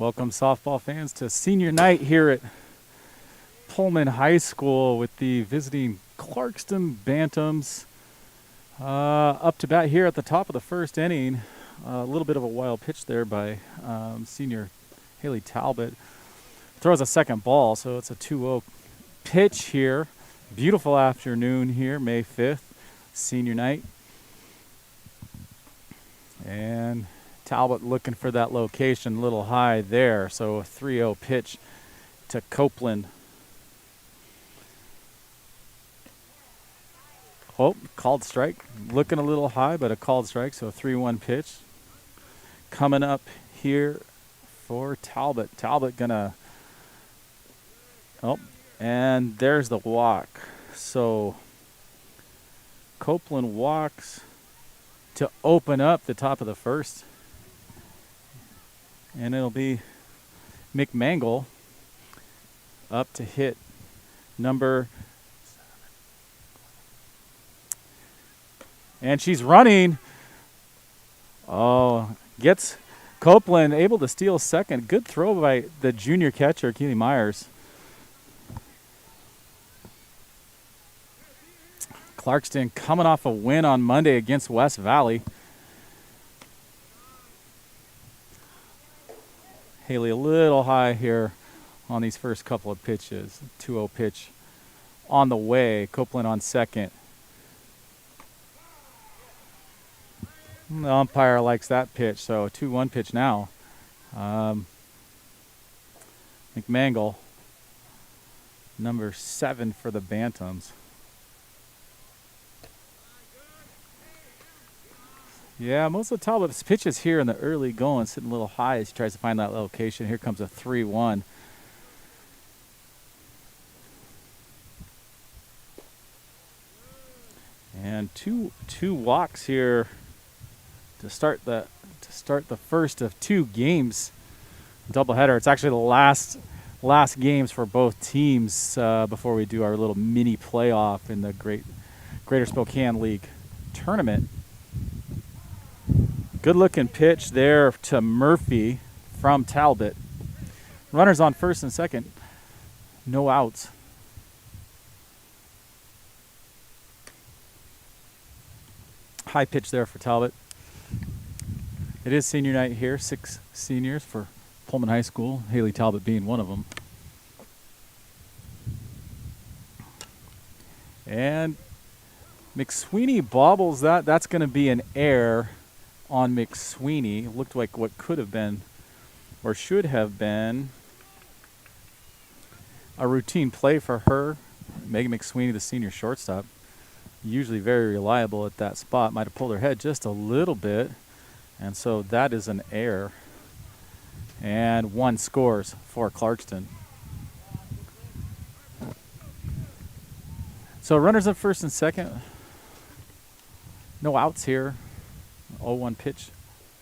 Welcome, softball fans, to senior night here at Pullman High School with the visiting Clarkston Bantams. Up to bat here at the top of the first inning. A little bit of a wild pitch there by senior Haley Talbot. Throws a second ball, so it's a 2-0 pitch here. Beautiful afternoon here, May 5th, senior night. And Talbot looking for that location a little high there, so a 3-0 pitch to Copeland. Oh, called strike. Looking a little high, but a called strike, so a 3-1 pitch. Coming up here for Talbot. Talbot gonna... Oh, and there's the walk. So Copeland walks to open up the top of the first. And it'll be McMangle up to hit number 7. And she's running. Oh, gets Copeland able to steal second. Good throw by the junior catcher, Keely Myers. Clarkston coming off a win on Monday against West Valley. Haley a little high here on these first couple of pitches. 2-0 pitch on the way. Copeland on second. The umpire likes that pitch, so a 2-1 pitch now. McMangle, number 7 for the Bantams. Yeah, most of Talbot's pitches here in the early going, sitting a little high as he tries to find that location. Here comes a 3-1. And two walks here to start the first of 2 games. Doubleheader. It's actually the last games for both teams before we do our little mini playoff in the Greater Spokane League tournament. Good looking pitch there to Murphy from Talbot. Runners on first and second. No outs. High pitch there for Talbot. It is senior night here. 6 seniors for Pullman High School. Haley Talbot being one of them. And McSweeney bobbles that. That's going to be an error on McSweeney. Looked like what could have been or should have been a routine play for her. Megan McSweeney, the senior shortstop, usually very reliable at that spot. Might have pulled her head just a little bit, and so that is an error. And 1 scores for Clarkston. So runners at first and second. No outs here. 0-1 pitch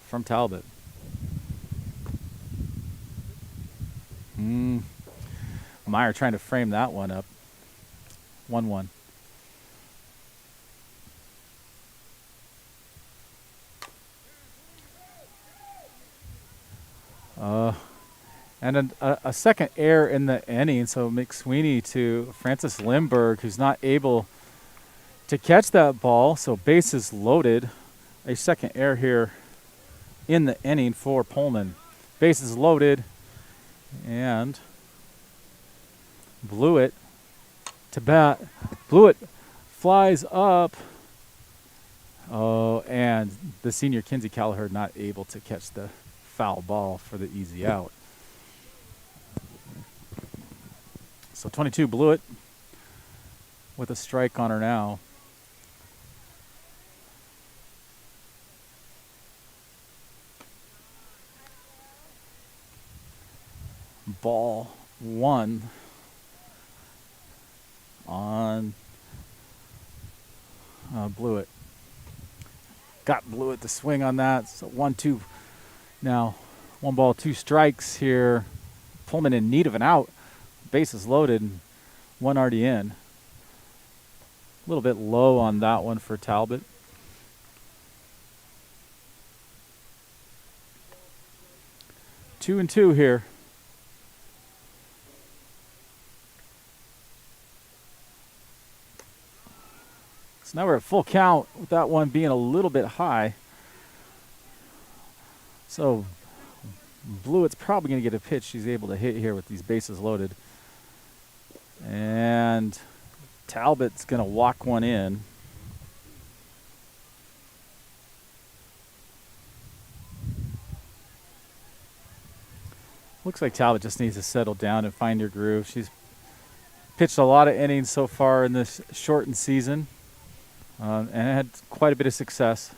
from Talbot. Meyer trying to frame that one up. 1-1. And a second error in the inning, so McSweeney to Francis Lindbergh, who's not able to catch that ball, so bases loaded. A second error here in the inning for Pullman. Bases loaded, and Blewett to bat. Blewett flies up. Oh, and the senior Kinsey Callagher not able to catch the foul ball for the easy out. So 22 Blewett with a strike on her now. Ball 1 on Blewett. Got Blewett to swing on that. So 1-2 now. 1 ball, 2 strikes here. Pullman in need of an out. Bases loaded. 1 already in. A little bit low on that one for Talbot. 2-2 here. So now we're at full count with that one being a little bit high. So Blewett's probably going to get a pitch she's able to hit here with these bases loaded. And Talbot's going to walk one in. Looks like Talbot just needs to settle down and find her groove. She's pitched a lot of innings so far in this shortened season and had quite a bit of success.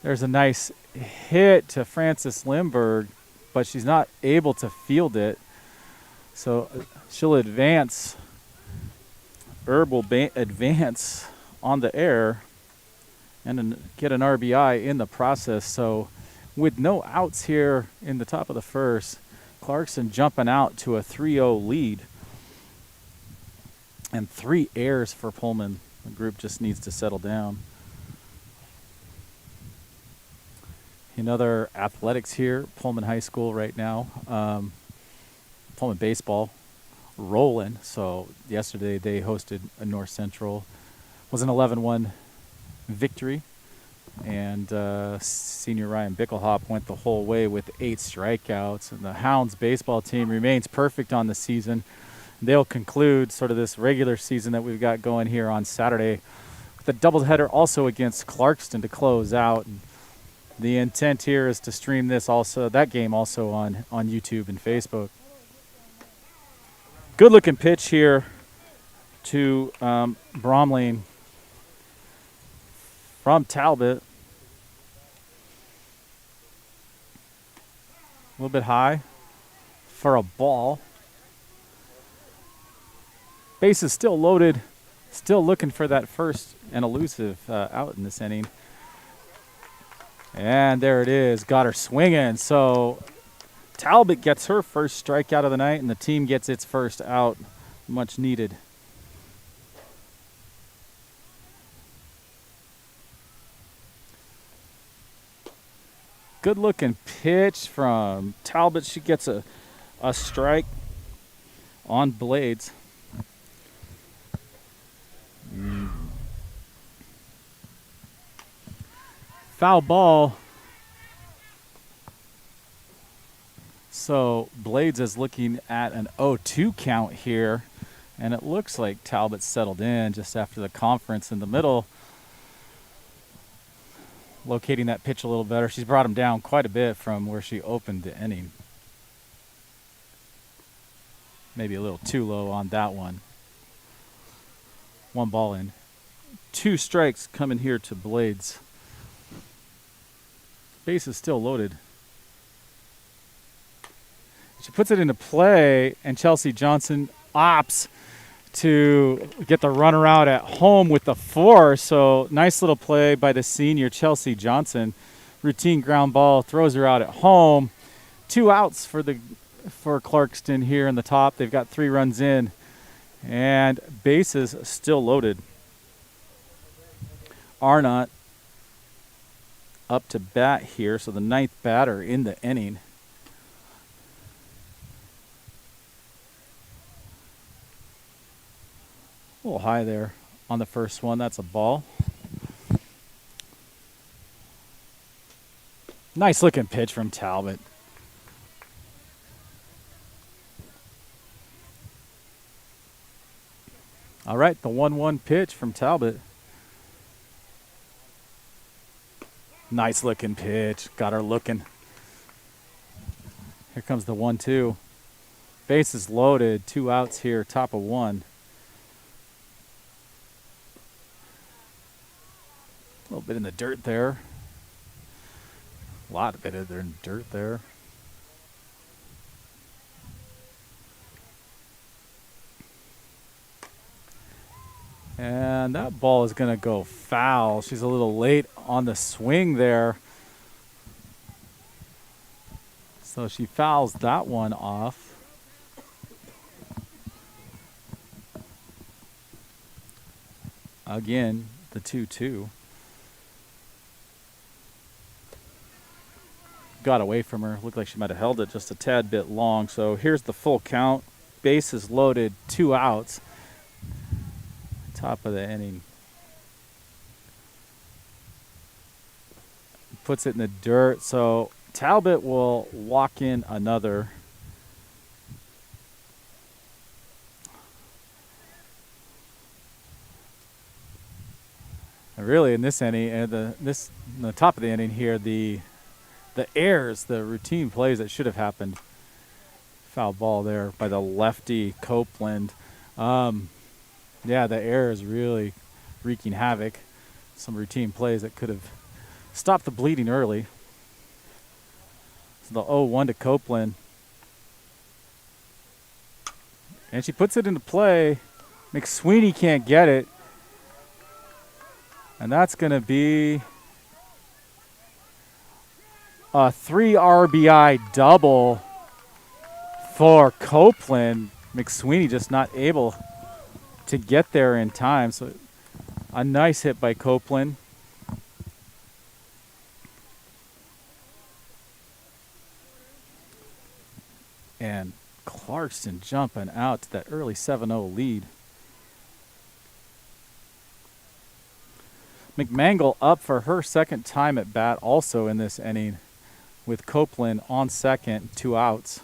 There's a nice hit to Frances Lindbergh, but she's not able to field it. So she'll advance. Herb will advance on the air and get an RBI in the process. So with no outs here in the top of the first, Clarkston jumping out to a 3-0 lead. And 3 errors for Pullman. The group just needs to settle down. In other athletics here, Pullman High School right now, Pullman baseball rolling. So yesterday they hosted a North Central. It was an 11-1 victory. And senior Ryan Bickelhop went the whole way with 8 strikeouts. And the Hounds baseball team remains perfect on the season. They'll conclude sort of this regular season that we've got going here on Saturday with a doubleheader also against Clarkston to close out. And the intent here is to stream that game also on YouTube and Facebook. Good looking pitch here to Bromley from Talbot. A little bit high for a ball. Base is still loaded, still looking for that first and elusive out in this inning. And there it is, got her swinging. So Talbot gets her first strikeout of the night, and the team gets its first out, much needed. Good looking pitch from Talbot. She gets a strike on Blades. Foul ball. So Blades is looking at an 0-2 count here, and it looks like Talbot settled in just after the conference in the middle, locating that pitch a little better. She's brought him down quite a bit from where she opened the inning. Maybe a little too low on that one. 1 ball in. 2 strikes coming here to Blades. Base is still loaded. She puts it into play, and Chelsea Johnson opts to get the runner out at home with the 4. So nice little play by the senior Chelsea Johnson. Routine ground ball, throws her out at home. 2 outs for Clarkston here in the top. They've got 3 runs in, and bases still loaded. Arnott up to bat here, so the 9th batter in the inning. A little high there on the first one. That's a ball. Nice looking pitch from Talbot. All right, the 1-1 pitch from Talbot. Nice looking pitch. Got her looking. Here comes the 1-2. Base is loaded. 2 outs here, top of 1. A little bit in the dirt there. A lot of bit of dirt there. And that ball is going to go foul. She's a little late on the swing there. So she fouls that one off. Again, the 2-2. got away from her. Looked like she might have held it just a tad bit long. So here's the full count. Bases loaded, 2 outs. Top of the inning. Puts it in the dirt. So Talbot will walk in another. And really, in this inning, the top of the inning here, the errors, the routine plays that should have happened. Foul ball there by the lefty Copeland. Yeah, the error is really wreaking havoc. Some routine plays that could have stopped the bleeding early. So the 0-1 to Copeland. And she puts it into play. McSweeney can't get it. And that's going to be a 3 RBI double for Copeland. McSweeney just not able to get there in time. So a nice hit by Copeland. And Clarkston jumping out to that early 7-0 lead. McMangle up for her second time at bat also in this inning with Copeland on second, 2 outs.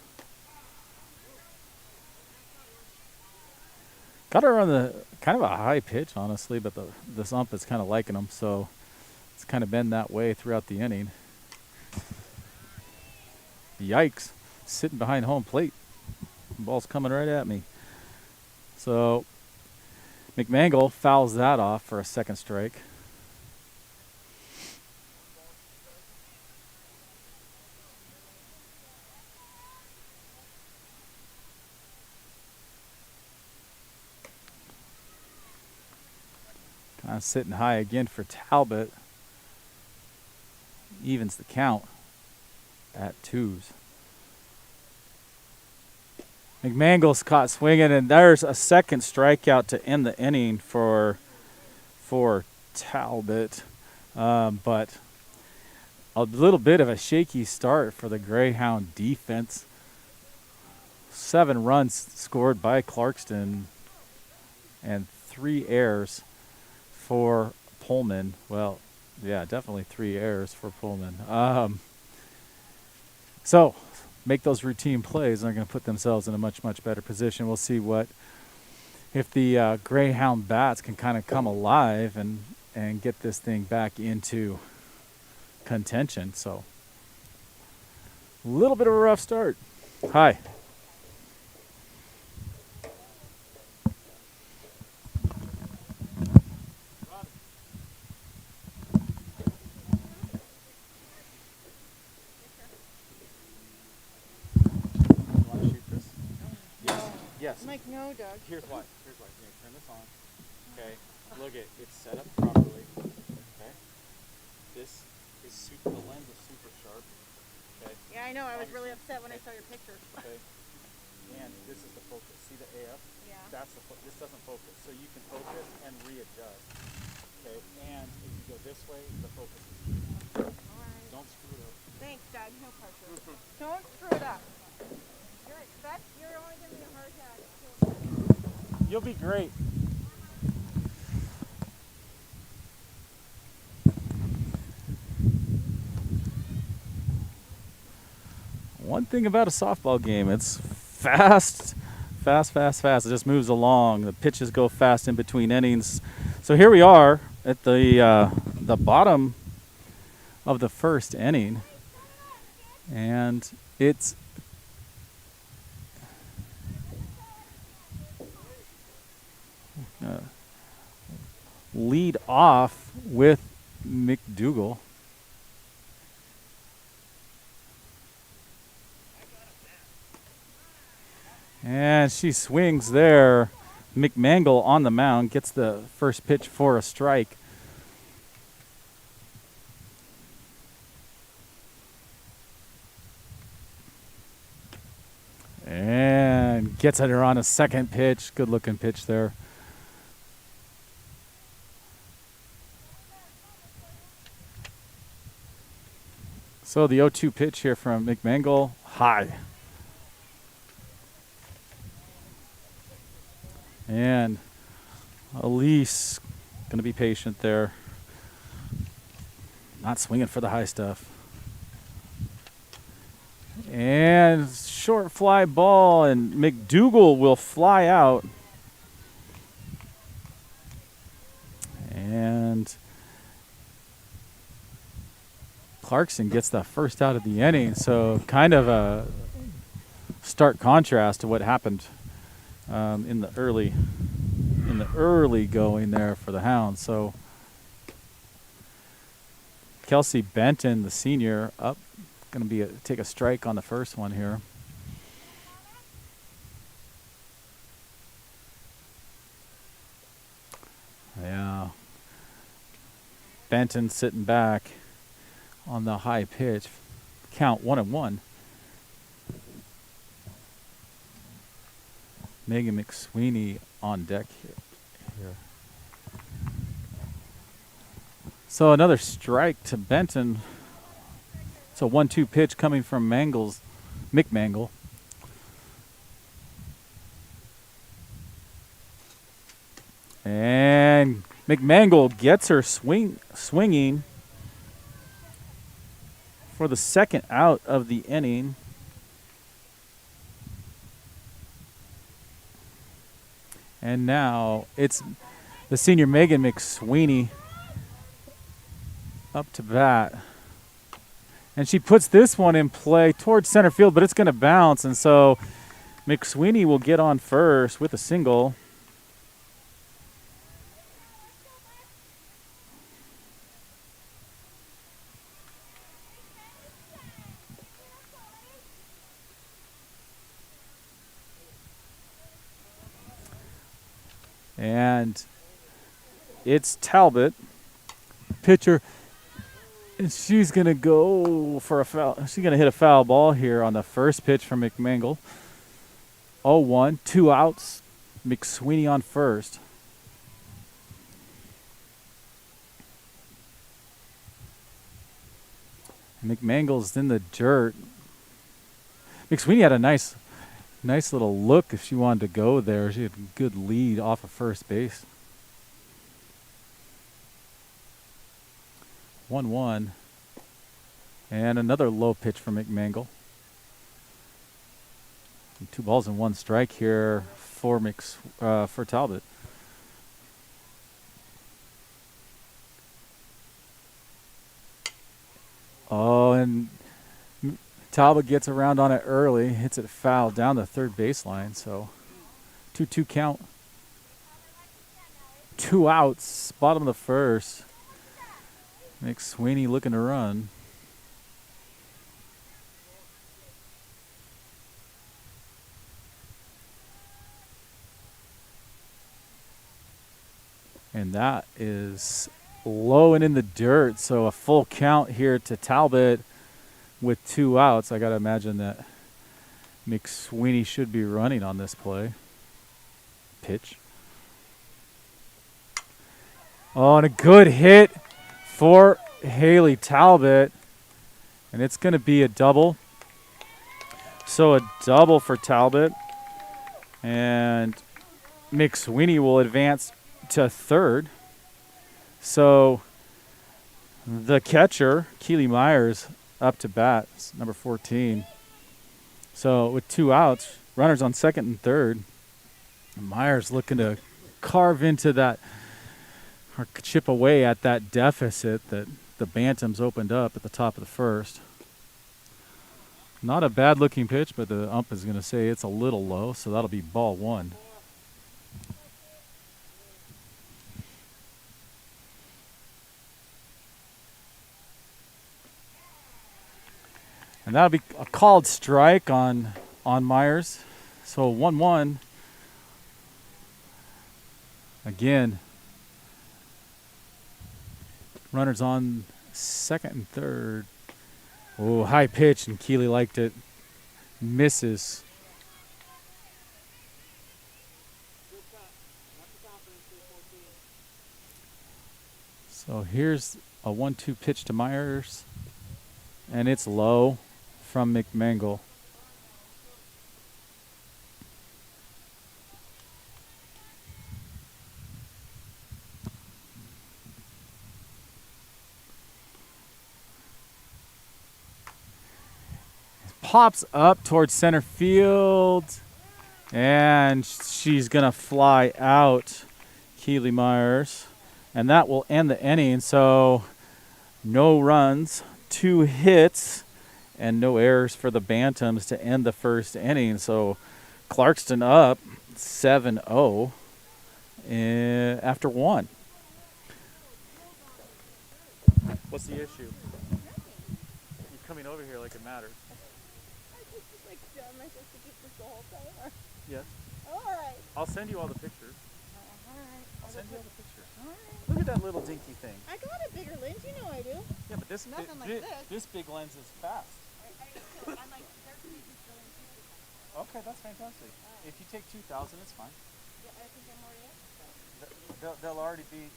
Got her on the kind of a high pitch, honestly, but this ump is kind of liking them, so it's kind of been that way throughout the inning. Yikes, sitting behind home plate. The ball's coming right at me. So McMangle fouls that off for a second strike. Kind of sitting high again for Talbot. Evens the count at 2s. McMangle's caught swinging, and there's a second strikeout to end the inning for Talbot. But a little bit of a shaky start for the Greyhound defense. 7 runs scored by Clarkston and 3 errors for Pullman. Well, yeah, definitely 3 errors for Pullman. So make those routine plays, and they're going to put themselves in a much, much better position. We'll see if the Greyhound bats can kind of come alive and get this thing back into contention. So a little bit of a rough start. Hi. Yes. Mike, no, Doug. Here's why. You're going to turn this on. Okay. Look at it's set up properly. Okay. This is super. The lens is super sharp. Okay. Yeah, I know. I was really upset when I saw your picture. Okay. And this is the focus. See the AF? Yeah. That's the this doesn't focus. So you can focus and readjust. Okay. And if you go this way, the focus is here. All right. Don't screw it up. Thanks, Doug. No pressure. Don't screw it up. You're only giving me a hard time. You'll be great. One thing about a softball game, it's fast. It just moves along. The pitches go fast in between innings. So here we are at the bottom of the first inning, and it's lead off with McDougal. And she swings there. McMangle on the mound gets the first pitch for a strike. And gets at her on a second pitch. Good looking pitch there. So the 0-2 pitch here from McMangle, high. And Elise going to be patient there. Not swinging for the high stuff. And short fly ball, and McDougal will fly out. And Clarkston gets the first out of the inning, so kind of a stark contrast to what happened in the early going there for the Hounds. So Kelsey Benton, the senior, up, going to take a strike on the first one here. Yeah. Benton sitting back on the high pitch. Count 1-1. Megan McSweeney on deck here. So another strike to Benton. It's a 1-2 pitch coming from McMangle. And McMangle gets her swinging for the second out of the inning. And now it's the senior Megan McSweeney up to bat. And she puts this one in play towards center field, but it's going to bounce. And so McSweeney will get on first with a single. And it's Talbot, pitcher, and she's going to go for a foul. She's going to hit a foul ball here on the first pitch from McMangle. 0-1, 2 outs, McSweeney on first. McMangle's in the dirt. McSweeney had a nice little look if she wanted to go there. She had a good lead off of first base. 1-1. And another low pitch from McMangle. And 2 balls and 1 strike here for Talbot. Oh, and Talbot gets around on it early, hits it foul down the third baseline. So 2-2 count. 2 outs, bottom of the first. McSweeney looking to run. And that is low and in the dirt. So a full count here to Talbot with 2 outs. I got to imagine that McSweeney should be running on this play. Pitch. Oh, and a good hit for Haley Talbot. And it's going to be a double. So a double for Talbot. And McSweeney will advance to third. So the catcher, Keely Myers, up to bat, number 14. So with 2 outs, runners on second and third. Myers looking to carve into that, or chip away at that deficit that the Bantams opened up at the top of the first. Not a bad looking pitch, but the ump is going to say it's a little low, so that'll be ball 1. And that'll be a called strike on Myers. So 1-1. Again, runners on second and third. Oh, high pitch, and Keely liked it. Misses. So here's a 1-2 pitch to Myers. And it's low from McMangle. Pops up towards center field. And she's going to fly out, Keely Myers. And that will end the inning. So no runs, 2 hits, and no errors for the Bantams to end the first inning. So Clarkston up 7-0 after 1. What's the issue? You're coming over here like it matters. Yes. All right. I'll send you all the pictures. All right. I'll send you all the pictures. All right. Look at that little dinky thing. I got a bigger lens, you know I do. Yeah, but this Nothing like this. This big lens is fast. I'm like 13 inches going to 60. Okay, that's fantastic. If you take 2,000, it's fine. Yeah, I think I'm already up. They'll already be,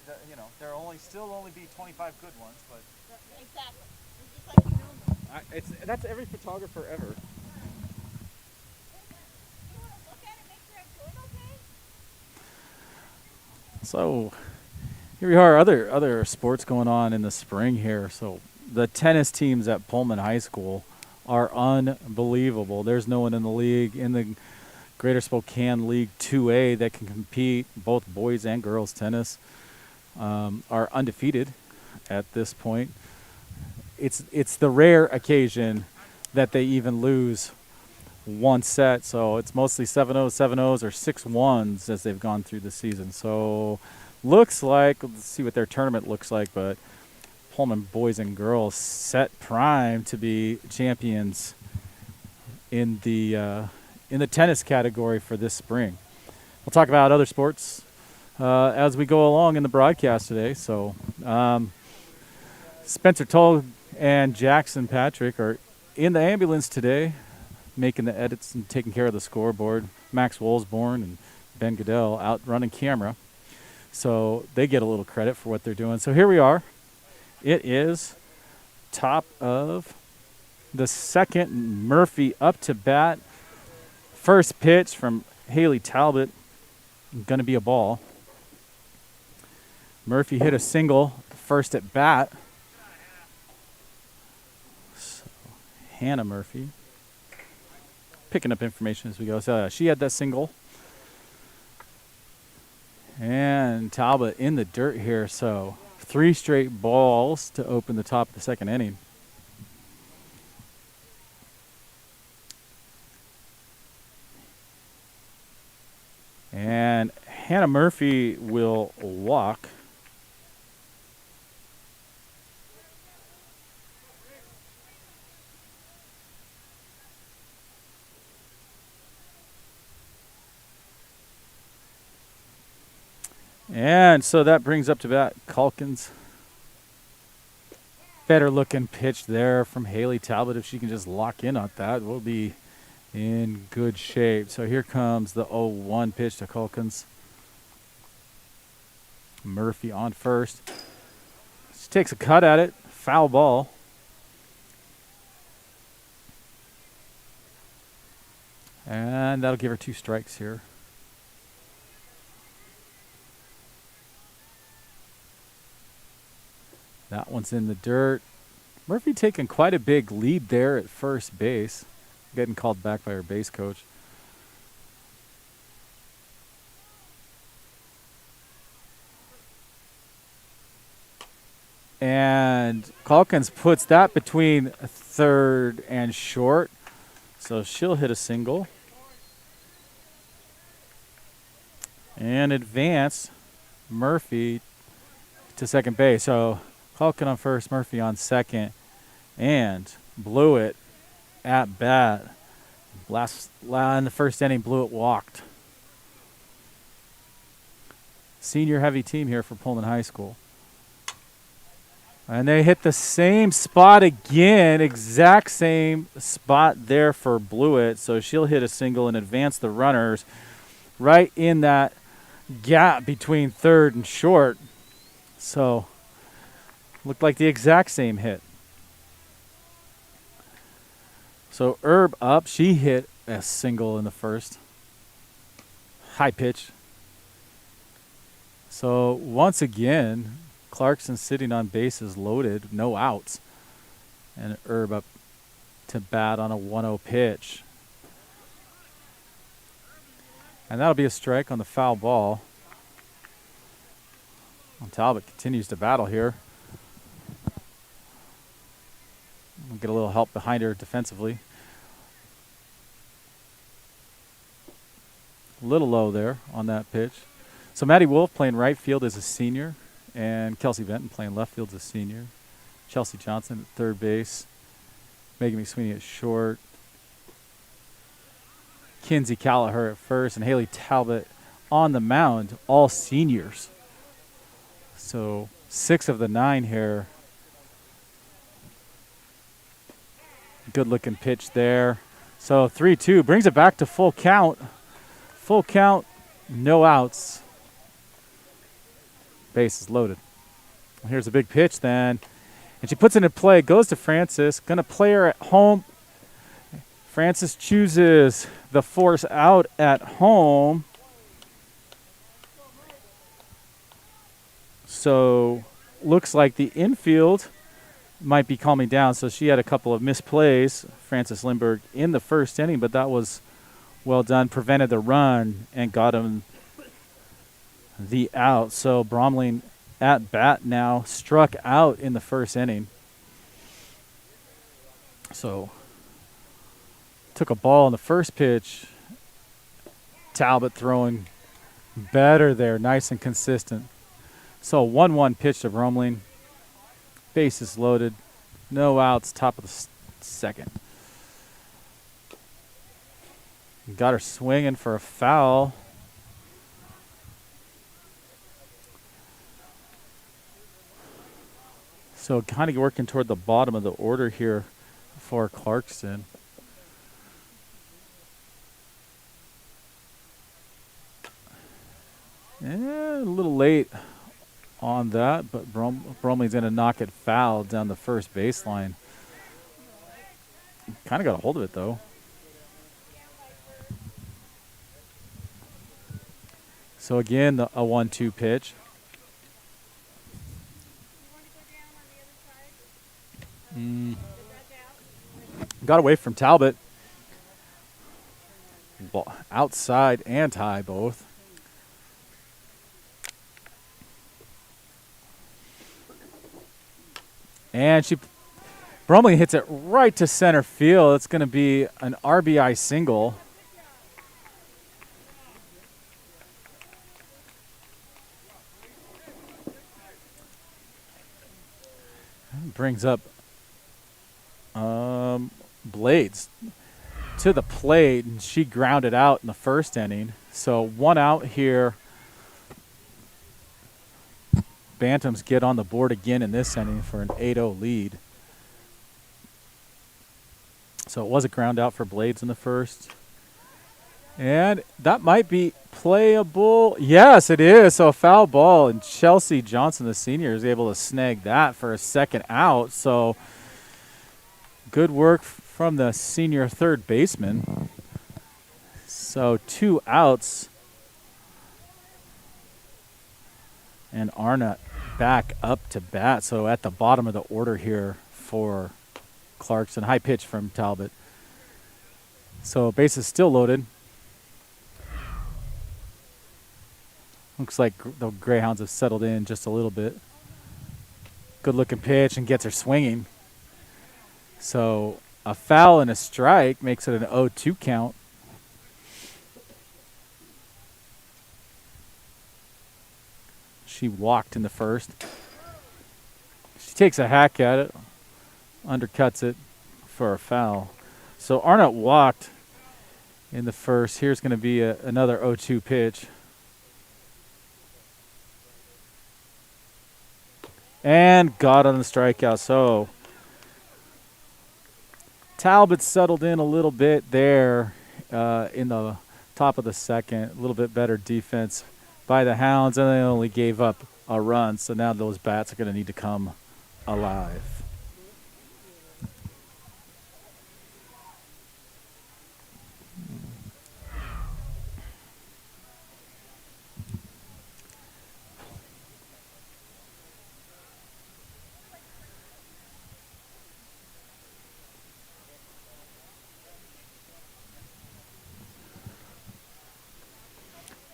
there'll still only be 25 good ones, but Exactly. It's just like you know. that's every photographer ever. So here we are, other sports going on in the spring here. So the tennis teams at Pullman High School are unbelievable. There's no one in the league, in the Greater Spokane League 2A, that can compete. Both boys and girls tennis are undefeated at this point. It's the rare occasion that they even lose one set, so it's mostly 7-0, 7-0s, or 6-1s as they've gone through the season. So looks like, let's see what their tournament looks like, but Pullman boys and girls set prime to be champions in the tennis category for this spring. We'll talk about other sports as we go along in the broadcast today. So Spencer Toll and Jackson Patrick are in the ambulance today, making the edits and taking care of the scoreboard. Max Wolsborn and Ben Goodell out running camera. So they get a little credit for what they're doing. So here we are. It is top of the second. Murphy up to bat. First pitch from Haley Talbot. Going to be a ball. Murphy hit a single first at bat. So Hannah Murphy picking up information as we go. So she had that single. And Talbot in the dirt here. So 3 straight balls to open the top of the second inning. And Hannah Murphy will walk. And so that brings up to bat Calkins. Better looking pitch there from Haley Talbot. If she can just lock in on that, we'll be in good shape. So here comes the 0-1 pitch to Calkins. Murphy on first. She takes a cut at it. Foul ball. And that'll give her 2 strikes here. That one's in the dirt. Murphy taking quite a big lead there at first base. Getting called back by her base coach. And Calkins puts that between third and short. So she'll hit a single. And advance Murphy to second base. So Calkin on first, Murphy on second, and blew it at bat. In the first inning, blew it walked. Senior heavy team here for Pullman High School. And they hit the same spot again, exact same spot there for Blewett. So she'll hit a single and advance the runners right in that gap between third and short. So looked like the exact same hit. So Herb up. She hit a single in the first. High pitch. So once again, Clarkston sitting on bases loaded, no outs. And Herb up to bat on a 1-0 pitch. And that'll be a strike on the foul ball. And Talbot continues to battle here. We'll get a little help behind her defensively. A little low there on that pitch. So Maddie Wolf playing right field as a senior, and Kelsey Benton playing left field as a senior. Chelsea Johnson at third base. Megan McSweeney at short. Kinsey Callagher at first, and Haley Talbot on the mound, all seniors. So 6 of the 9 here. Good looking pitch there. So 3-2 brings it back to full count. Full count, no outs. Base is loaded. Here's a big pitch then. And she puts it in play, goes to Francis. Going to play her at home. Francis chooses the force out at home. So looks like the infield might be calming down. So she had a couple of misplays, Francis Lindbergh, in the first inning, but that was well done. Prevented the run and got him the out. So Bromley at bat now, struck out in the first inning. So took a ball in the first pitch. Talbot throwing better there, nice and consistent. So 1-1 pitch to Bromley. Bases loaded, no outs, top of the second. Got her swinging for a foul. So kind of working toward the bottom of the order here for Clarkston. A little late on that, but Bromley's going to knock it foul down the first baseline. Kind of got a hold of it, though. So again, a 1-2 pitch. Got away from Talbot. Outside and high both. And Bromley hits it right to center field. It's going to be an RBI single. Brings up Blades to the plate, and she grounded out in the first inning. So 1 out here. Bantams get on the board again in this inning for an 8-0 lead. So it was a ground out for Blades in the first. And that might be playable. Yes, it is. So a foul ball, and Chelsea Johnson, the senior, is able to snag that for a second out. So good work from the senior third baseman. So 2 outs. And Arnott back up to bat. So at the bottom of the order here for Clarkston. High pitch from Talbot. So base is still loaded. Looks like the Greyhounds have settled in just a little bit. Good looking pitch and gets her swinging. So a foul and a strike makes it an 0-2 count. She walked in the first. She takes a hack at it, undercuts it for a foul. So Arnott walked in the first. Here's going to be another 0-2 pitch. And got on the strikeout. So Talbot settled in a little bit there in the top of the second. A little bit better defense by the Hounds, and they only gave up a run. So now those bats are going to need to come alive.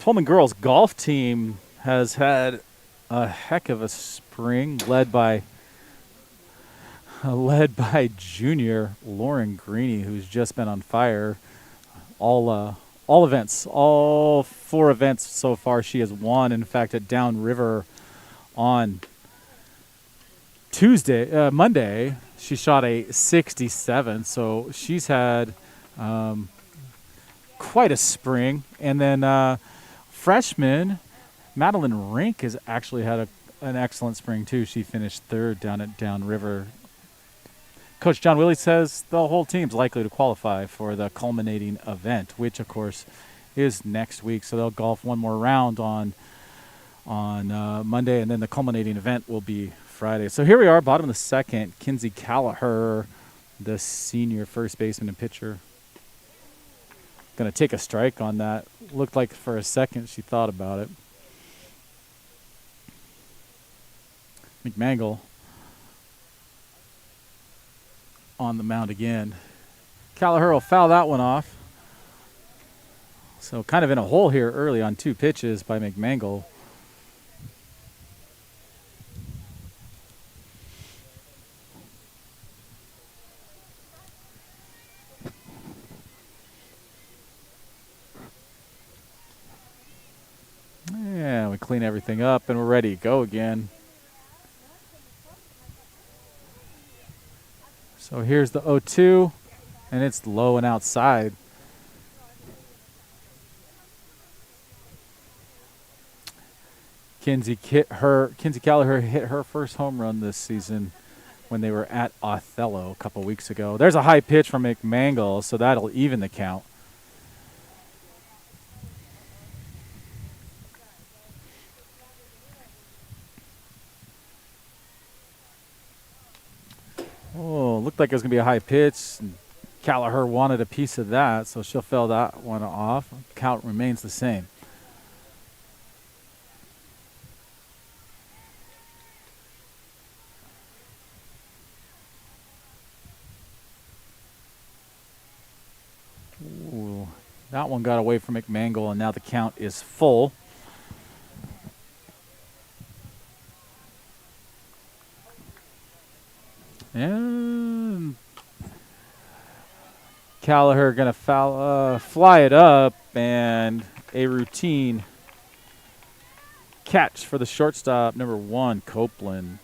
Pullman girls golf team has had a heck of a spring, led by junior Lauren Greeny, who's just been on fire. All events, all 4 events so far, she has won. In fact, at Downriver on Monday, she shot a 67. So she's had quite a spring. And then freshman Madeline Rink has actually had an excellent spring too. She finished 3rd down at Downriver. Coach John Willie says the whole team's likely to qualify for the culminating event, which of course is next week. So they'll golf one more round on Monday, and then the culminating event will be Friday. So here we are, bottom of the second. Kinsey Callagher, the senior first baseman and pitcher, going to take a strike on that. Looked like for a second she thought about it. McMangle on the mound again. Callagher will foul that one off. So kind of in a hole here early on 2 pitches by McMangle. Yeah, we clean everything up and we're ready to go again. So here's the 0-2, and it's low and outside. Kinsey Callagher hit her first home run this season when they were at Othello a couple weeks ago. There's a high pitch from McMangle, so that'll even the count. Oh, looked like it was going to be a high pitch. And Callagher wanted a piece of that, so she'll foul that one off. Count remains the same. Ooh, that one got away from McMangle, and now the count is full. And Callagher going to fly it up, and a routine catch for the shortstop, number 1, Copeland.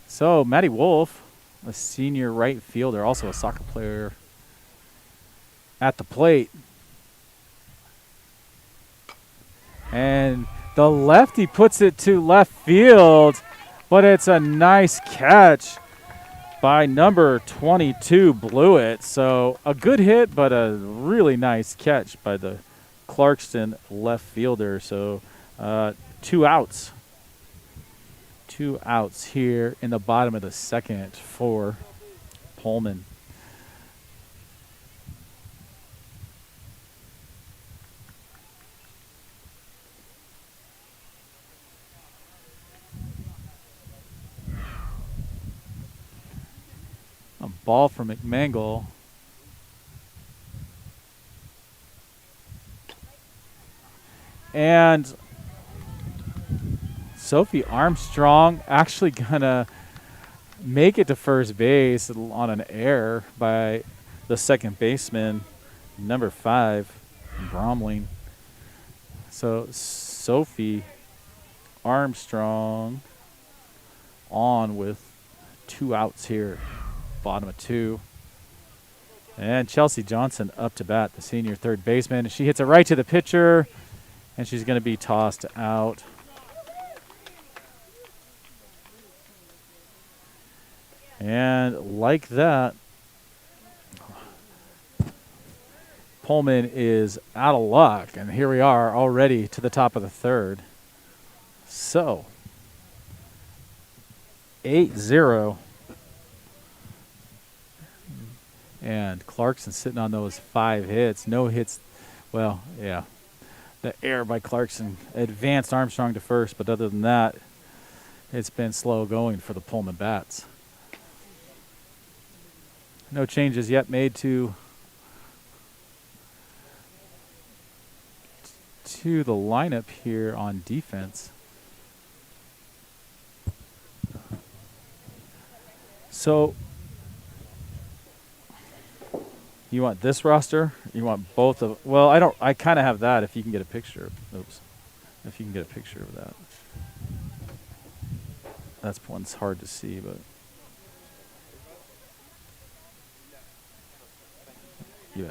So Maddie Wolf, a senior right fielder, also a soccer player, at the plate. And the lefty puts it to left field, but it's a nice catch by number 22, Blewett. So a good hit, but a really nice catch by the Clarkston left fielder. So 2 outs. 2 outs here in the bottom of the second for Pullman. A ball from McMangle. And Sophie Armstrong actually gonna make it to first base on an error by the second baseman, number 5, Bromling. So Sophie Armstrong on with 2 outs here. Bottom of 2. And Chelsea Johnson up to bat, the senior third baseman. She hits it right to the pitcher, and she's going to be tossed out. And like that, Pullman is out of luck, and here we are already to the top of the third. So, 8-0. And Clarkston sitting on those 5 hits. No hits. Well, yeah. The error by Clarkston advanced Armstrong to first, but other than that, it's been slow going for the Pullman Bats. No changes yet made to the lineup here on defense. So you want this roster? You want both of? Well, I don't. I kind of have that. If you can get a picture. Oops. If you can get a picture of that. That's one's hard to see, but yeah.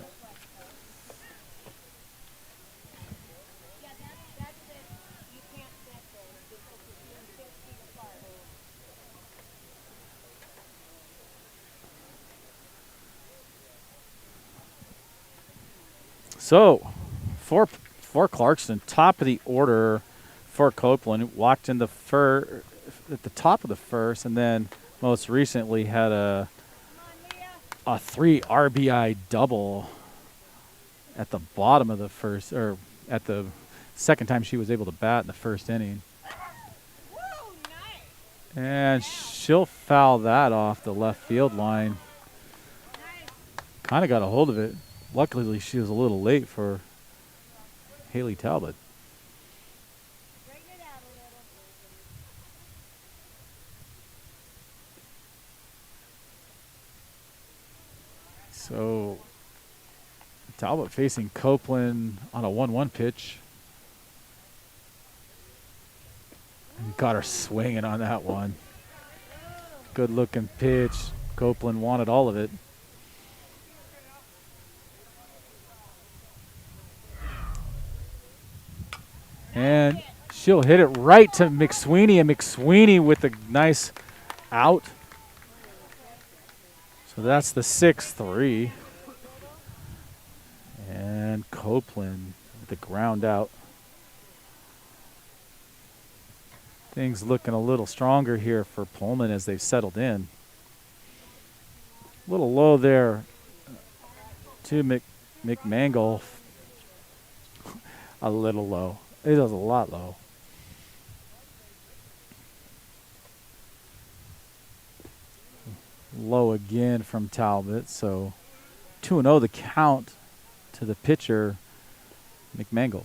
So, for Clarkston, top of the order for Copeland, walked in the at the top of the first, and then most recently had a 3 RBI double at the bottom of the first, or at the second time she was able to bat in the first inning. And she'll foul that off the left field line. Kind of got a hold of it. Luckily, she was a little late for Haley Talbot. So Talbot facing Copeland on a 1-1 pitch. And got her swinging on that one. Good looking pitch. Copeland wanted all of it. And she'll hit it right to McSweeney, and McSweeney with a nice out. So that's the 6-3. And Copeland with the ground out. Things looking a little stronger here for Pullman as they've settled in. A little low there to McMangle. A little low. It was a lot low. Low again from Talbot. So 2-0 the count to the pitcher, McMangle.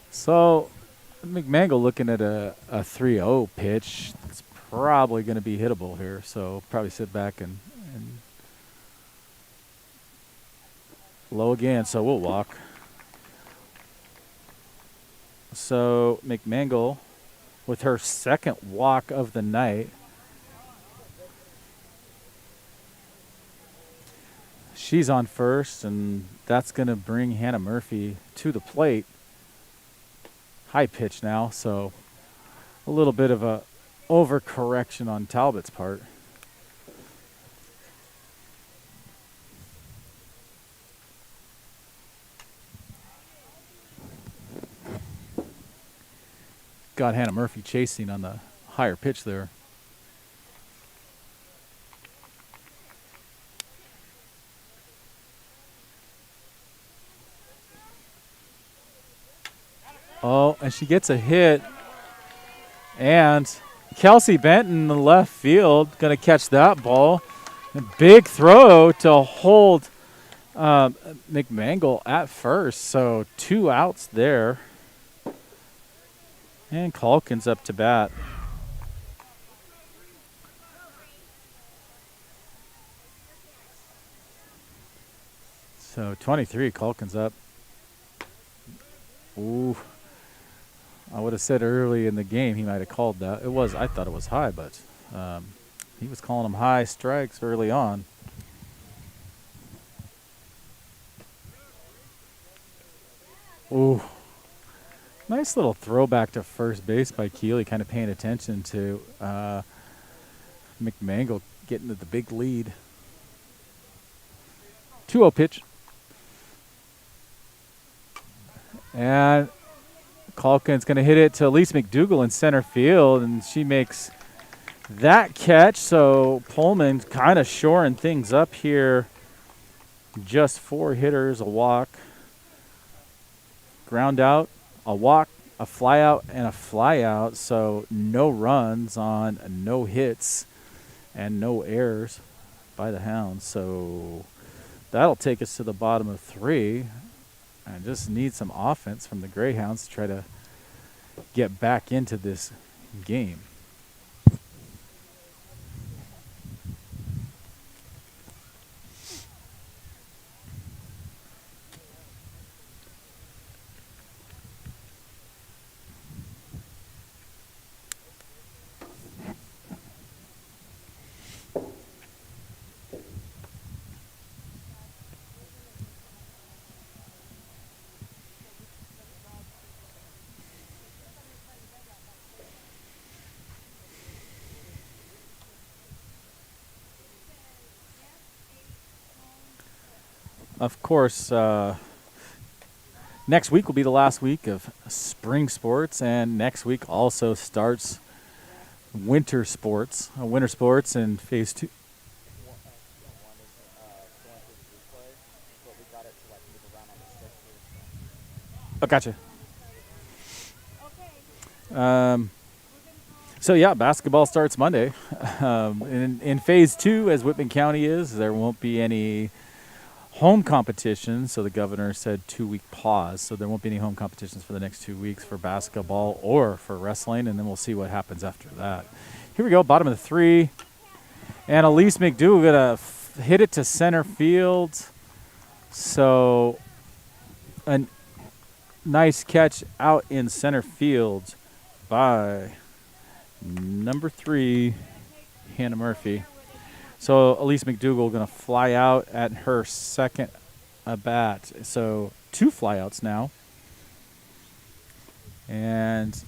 So McMangle looking at a 3-0 pitch. It's probably going to be hittable here. So probably sit back and low again. So we'll walk. So McMangle with her second walk of the night. She's on first, and that's going to bring Hannah Murphy to the plate. High pitch now, so a little bit of a overcorrection on Talbot's part. Got Hannah Murphy chasing on the higher pitch there. Oh, and she gets a hit. And Kelsey Benton in the left field going to catch that ball. A big throw to hold McMangle at first. So 2 outs there. And Calkins up to bat. So 23, Calkins up. Ooh. I would have said early in the game he might have called that. I thought it was high, but he was calling them high strikes early on. Ooh. Nice little throwback to first base by Keeley, kind of paying attention to McMangle getting to the big lead. 2-0 pitch. And Calkins going to hit it to Elise McDougall in center field, and she makes that catch. So Pullman kind of shoring things up here. Just 4 hitters, a walk. Ground out, a walk, a fly out and a fly out, so no runs on no hits and no errors by the Hounds. So that'll take us to the bottom of 3. And just need some offense from the Greyhounds to try to get back into this game. Of course, next week will be the last week of spring sports, and next week also starts winter sports. Winter sports in phase 2. Oh, gotcha. So yeah, basketball starts Monday. In phase 2, as Whitman County is, there won't be any home competitions. So the governor said 2-week pause. So there won't be any home competitions for the next 2 weeks for basketball or for wrestling, and then we'll see what happens after that. Here we go, bottom of the 3, and Elise McDougal gonna hit it to center field. So a nice catch out in center field by number 3, Hannah Murphy. So Elise McDougal going to fly out at her second at-bat. So 2 flyouts now. And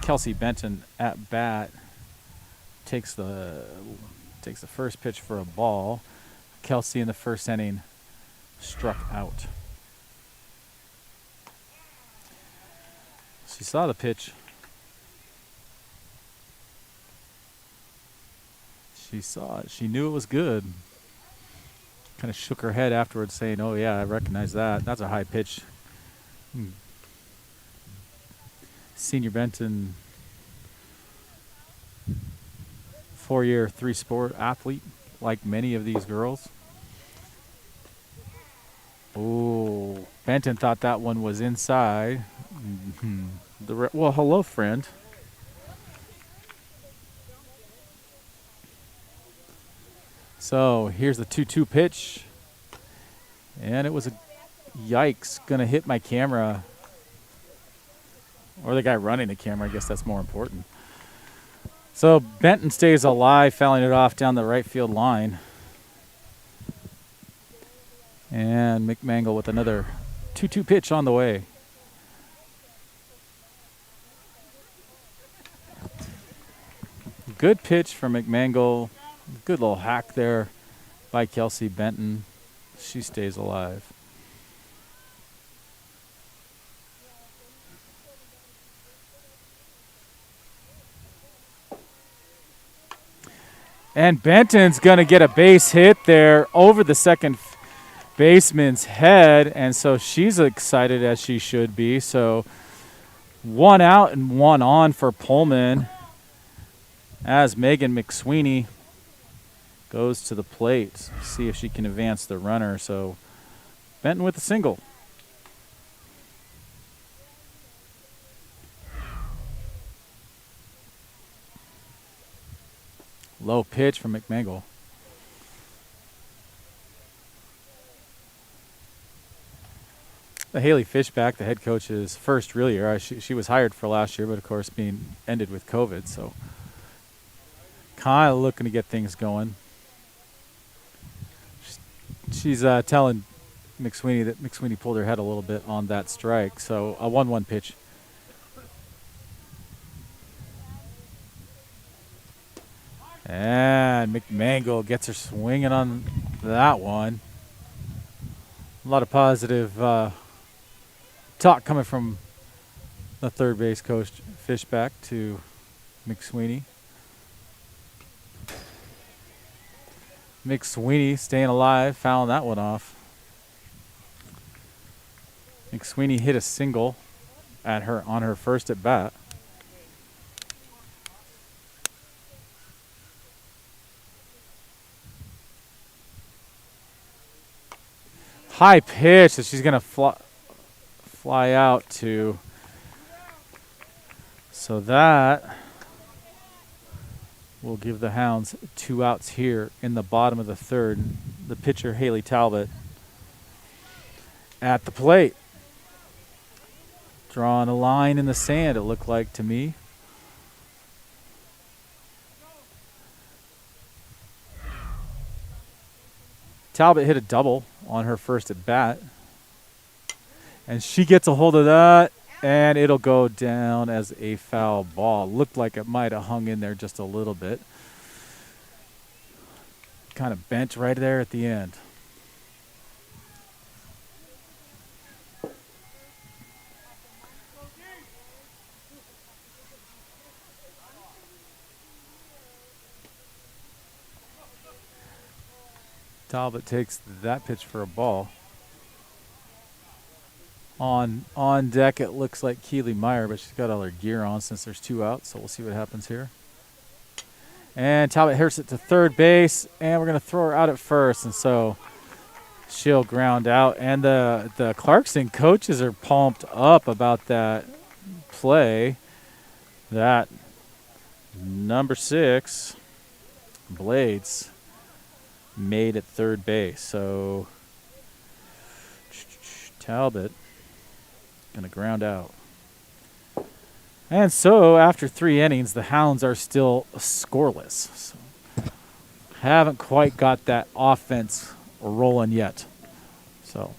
Kelsey Benton at bat takes the first pitch for a ball. Kelsey in the first inning struck out. She saw the pitch. She saw it. She knew it was good. Kind of shook her head afterwards saying, oh yeah, I recognize that. That's a high pitch. Senior Benton, 4-year, 3-sport athlete, like many of these girls. Oh, Benton thought that one was inside. Well, hello, friend. So here's the 2-2 pitch. And it was a yikes, gonna hit my camera. Or the guy running the camera, I guess that's more important. So Benton stays alive, fouling it off down the right field line. And McMangle with another 2-2 pitch on the way. Good pitch from McMangle. Good little hack there by Kelsey Benton. She stays alive. And Benton's going to get a base hit there over the second baseman's head, and so she's excited as she should be. So 1 out and 1 on for Pullman as Megan McSweeney goes to the plate. See if she can advance the runner. So Benton with a single. Low pitch from McMangle. Haley Fishback, the head coach's first real year. She was hired for last year, but of course being ended with COVID. So kind of looking to get things going. She's telling McSweeney that McSweeney pulled her head a little bit on that strike. So a 1-1 pitch. And McMangle gets her swinging on that one. A lot of positive talk coming from the third base coach, Fishback, to McSweeney. McSweeney staying alive, fouling that one off. McSweeney hit a single at her on her first at bat. High pitch that she's gonna fly out to. So that will give the Hounds 2 outs here in the bottom of the third. The pitcher, Haley Talbot, at the plate. Drawing a line in the sand, it looked like to me. Talbot hit a double on her first at bat. And she gets a hold of that, and it'll go down as a foul ball. Looked like it might have hung in there just a little bit. Kind of bent right there at the end. Talbot takes that pitch for a ball. On deck, it looks like Keely Meyer, but she's got all her gear on since there's 2 outs, so we'll see what happens here. And Talbot hits it to third base, and we're going to throw her out at first, and so she'll ground out. And the Clarkston coaches are pumped up about that play. That number 6, Blades, made at third base. So Talbot going to ground out. And so after 3 innings, the Hounds are still scoreless. So haven't quite got that offense rolling yet. So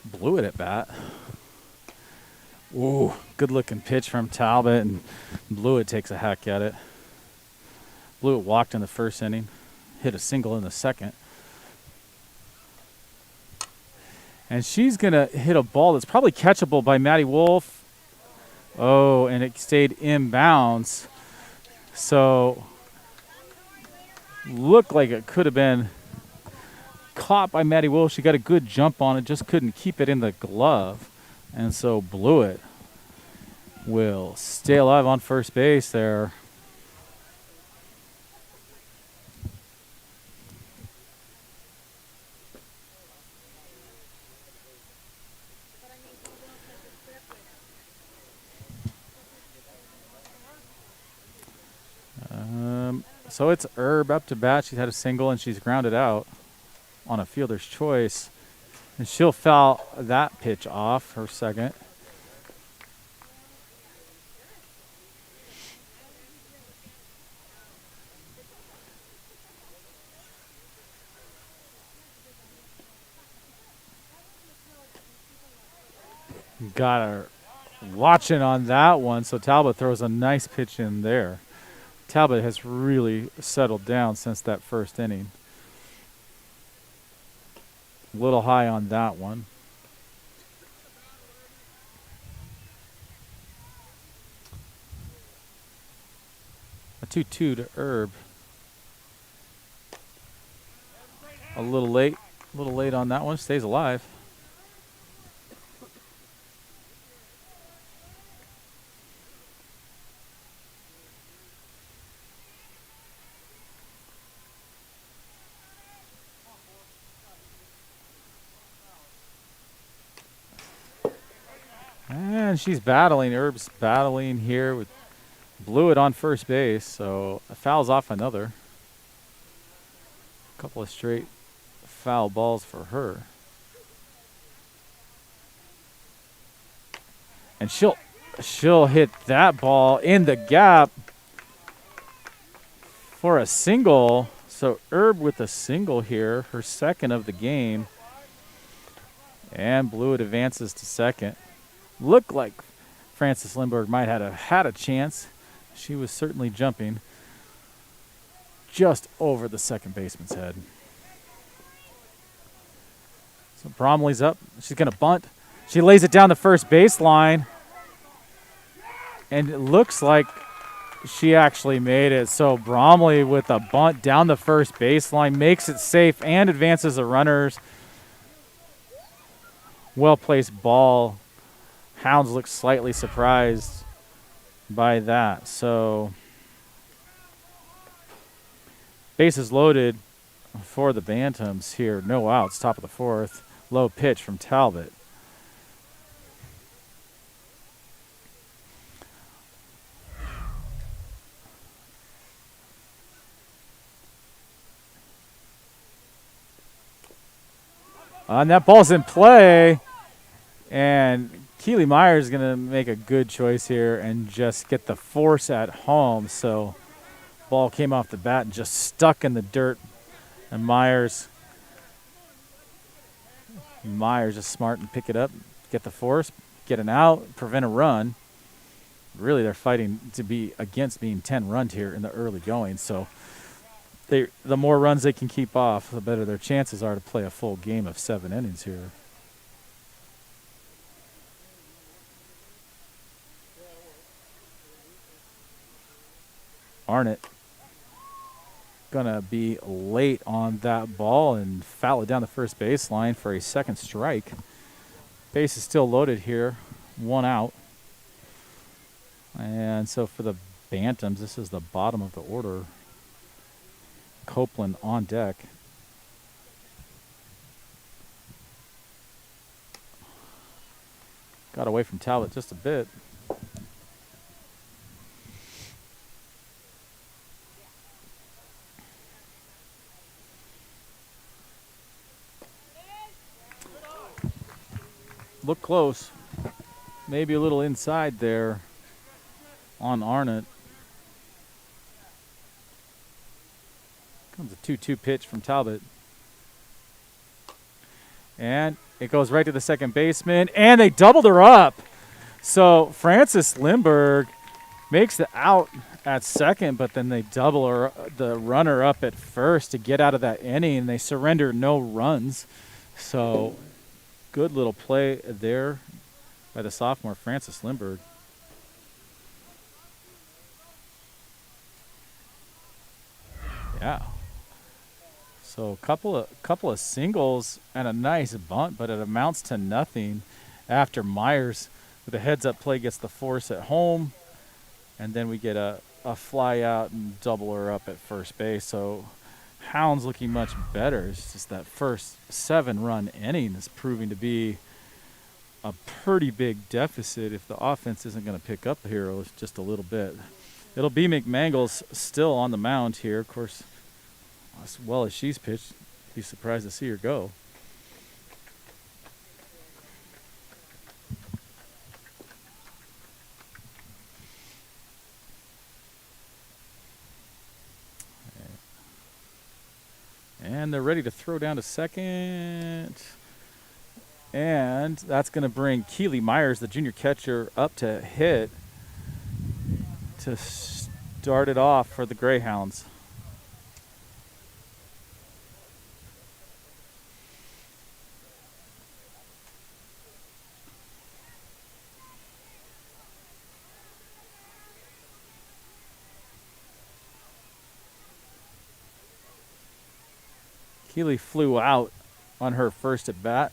blew it at bat. Ooh, good looking pitch from Talbot, and Blewett takes a hack at it. Blewett walked in the first inning, hit a single in the second. And she's going to hit a ball that's probably catchable by Maddie Wolf. Oh, and it stayed inbounds. So looked like it could have been caught by Maddie Wolf. She got a good jump on it, just couldn't keep it in the glove. And so Blewett will stay alive on first base there. So it's Herb up to bat. She's had a single and she's grounded out on a fielder's choice. And she'll foul that pitch off, her second. Got her watching on that one, so Talbot throws a nice pitch in there. Talbot has really settled down since that first inning. A little high on that one. 2-2 to Herb. A little late on that one. Stays alive. And she's battling. Herb's battling here with blew it on first base, so fouls off another. A couple of straight foul balls for her. And she'll hit that ball in the gap for a single. So Herb with a single here, her second of the game. And Blewett advances to second. Looked like Frances Lindbergh might have had a chance. She was certainly jumping just over the second baseman's head. So Bromley's up. She's going to bunt. She lays it down the first baseline. And it looks like she actually made it. So Bromley with a bunt down the first baseline makes it safe and advances the runners. Well-placed ball. Hounds look slightly surprised by that. So bases loaded for the Bantams here. No outs, top of the fourth. Low pitch from Talbot. And that ball's in play. And Keely Myers is going to make a good choice here and just get the force at home. So ball came off the bat and just stuck in the dirt. And Myers is smart and pick it up, get the force, get an out, prevent a run. Really, they're fighting to be against being 10 runs here in the early going. So the more runs they can keep off, the better their chances are to play a full game of 7 innings here. Arnott gonna be late on that ball and foul it down the first baseline for a second strike. Base is still loaded here, 1 out. And so for the Bantams, this is the bottom of the order. Copeland on deck. Got away from Talbot just a bit. Look close. Maybe a little inside there on Arnott. Comes a 2-2 pitch from Talbot. And it goes right to the second baseman, and they doubled her up. So Frances Lindbergh makes the out at second, but then they double her, the runner up at first to get out of that inning, and they surrender no runs. So good little play there by the sophomore Frances Lindbergh. Yeah. So a couple of singles and a nice bunt, but it amounts to nothing after Myers with a heads-up play gets the force at home, and then we get a fly out and double her up at first base. So Hounds looking much better. It's just that first 7-run inning is proving to be a pretty big deficit if the offense isn't going to pick up here just a little bit. It'll be McMangles still on the mound here. Of course, as well as she's pitched, be surprised to see her go. And they're ready to throw down to second. And that's going to bring Keely Myers, the junior catcher, up to hit to start it off for the Greyhounds. Keeley flew out on her first at bat.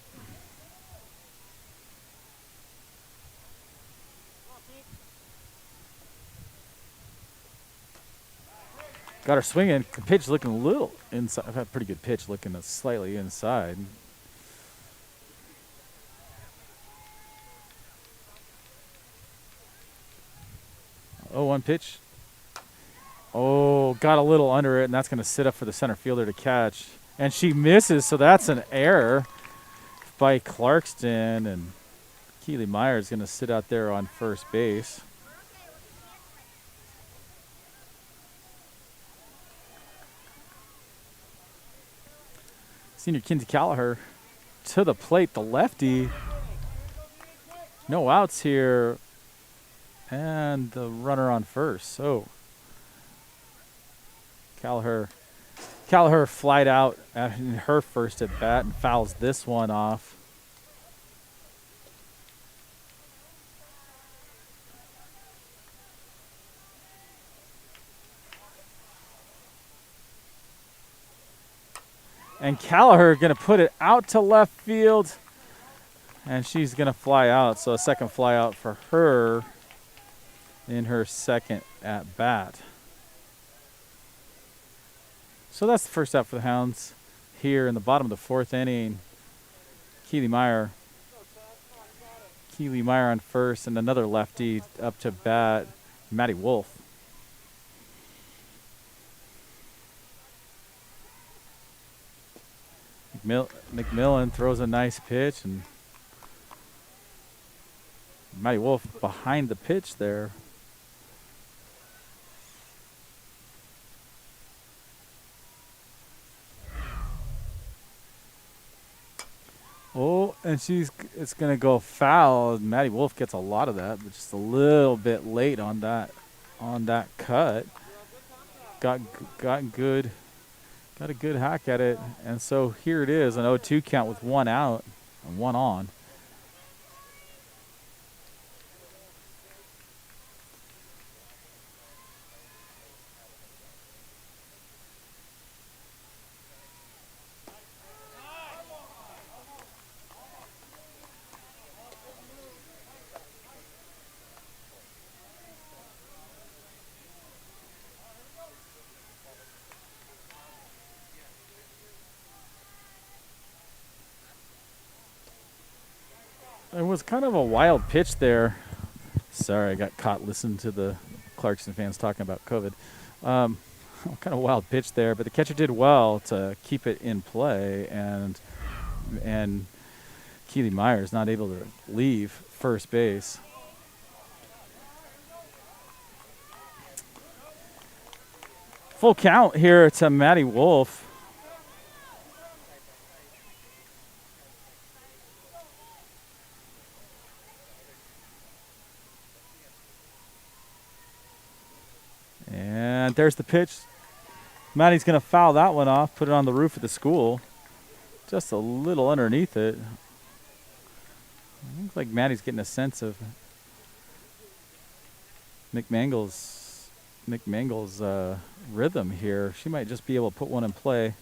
Got her swinging. The pitch looking a little inside. I've had a pretty good pitch looking slightly inside. 0-1 pitch. Oh, got a little under it, and that's going to sit up for the center fielder to catch. And she misses, so that's an error by Clarkston, and Keeley Meyer is going to sit out there on first base. Senior Kinsey Callagher to the plate, the lefty. No outs here, and the runner on first. So Callagher flied out in her first at bat and fouls this one off. And Callagher going to put it out to left field, and she's going to fly out. So a second fly out for her in her second at bat. So that's the first out for the Hounds here in the bottom of the fourth inning. Keeley Meyer on first, and another lefty up to bat, Maddie Wolf. McMillan throws a nice pitch, and Maddie Wolf behind the pitch there. Oh, and it's going to go foul. Maddie Wolf gets a lot of that, but just a little bit late on that cut. Got a good hack at it, and so here it is, an 0-2 count with one out and one on. It was kind of a wild pitch there. Sorry, I got caught listening to the Clarkston fans talking about COVID. Kind of wild pitch there, but the catcher did well to keep it in play, and Keeley Meyer is not able to leave first base. Full count here to Maddie Wolf. And there's the pitch. Maddie's going to foul that one off, put it on the roof of the school. Just a little underneath it. Looks like Maddie's getting a sense of McMangle's rhythm here. She might just be able to put one in play.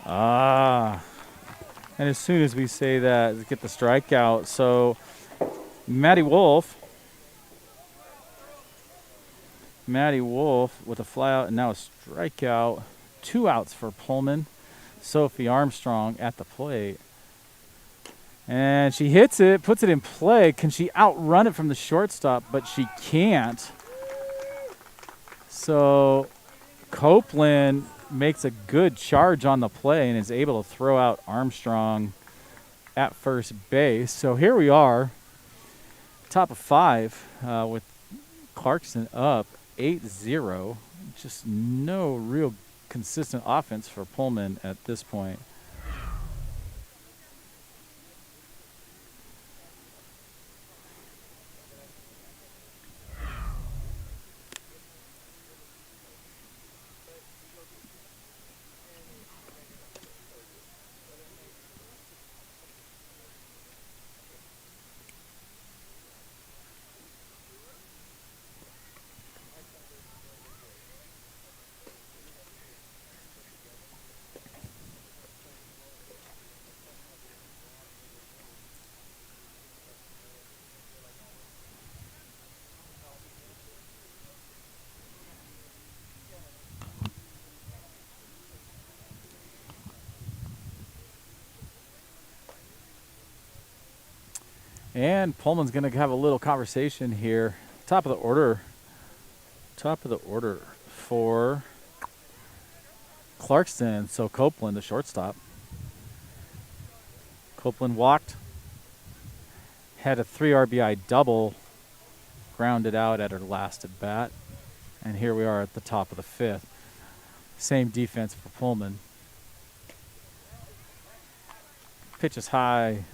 And as soon as we say that, get the strikeout. So Maddie Wolf with a fly out and now a strikeout. 2 outs for Pullman. Sophie Armstrong at the plate. And she hits it, puts it in play. Can she outrun it from the shortstop? But she can't. So Copeland makes a good charge on the play and is able to throw out Armstrong at first base. So here we are, top of 5 with Clarkston up 8-0. Just no real consistent offense for Pullman at this point. And Pullman's going to have a little conversation here. Top of the order. Top of the order for Clarkston. So Copeland, the shortstop. Copeland walked. Had a 3 RBI double. Grounded out at her last at bat. And here we are at the top of the 5th. Same defense for Pullman. Pitch is high.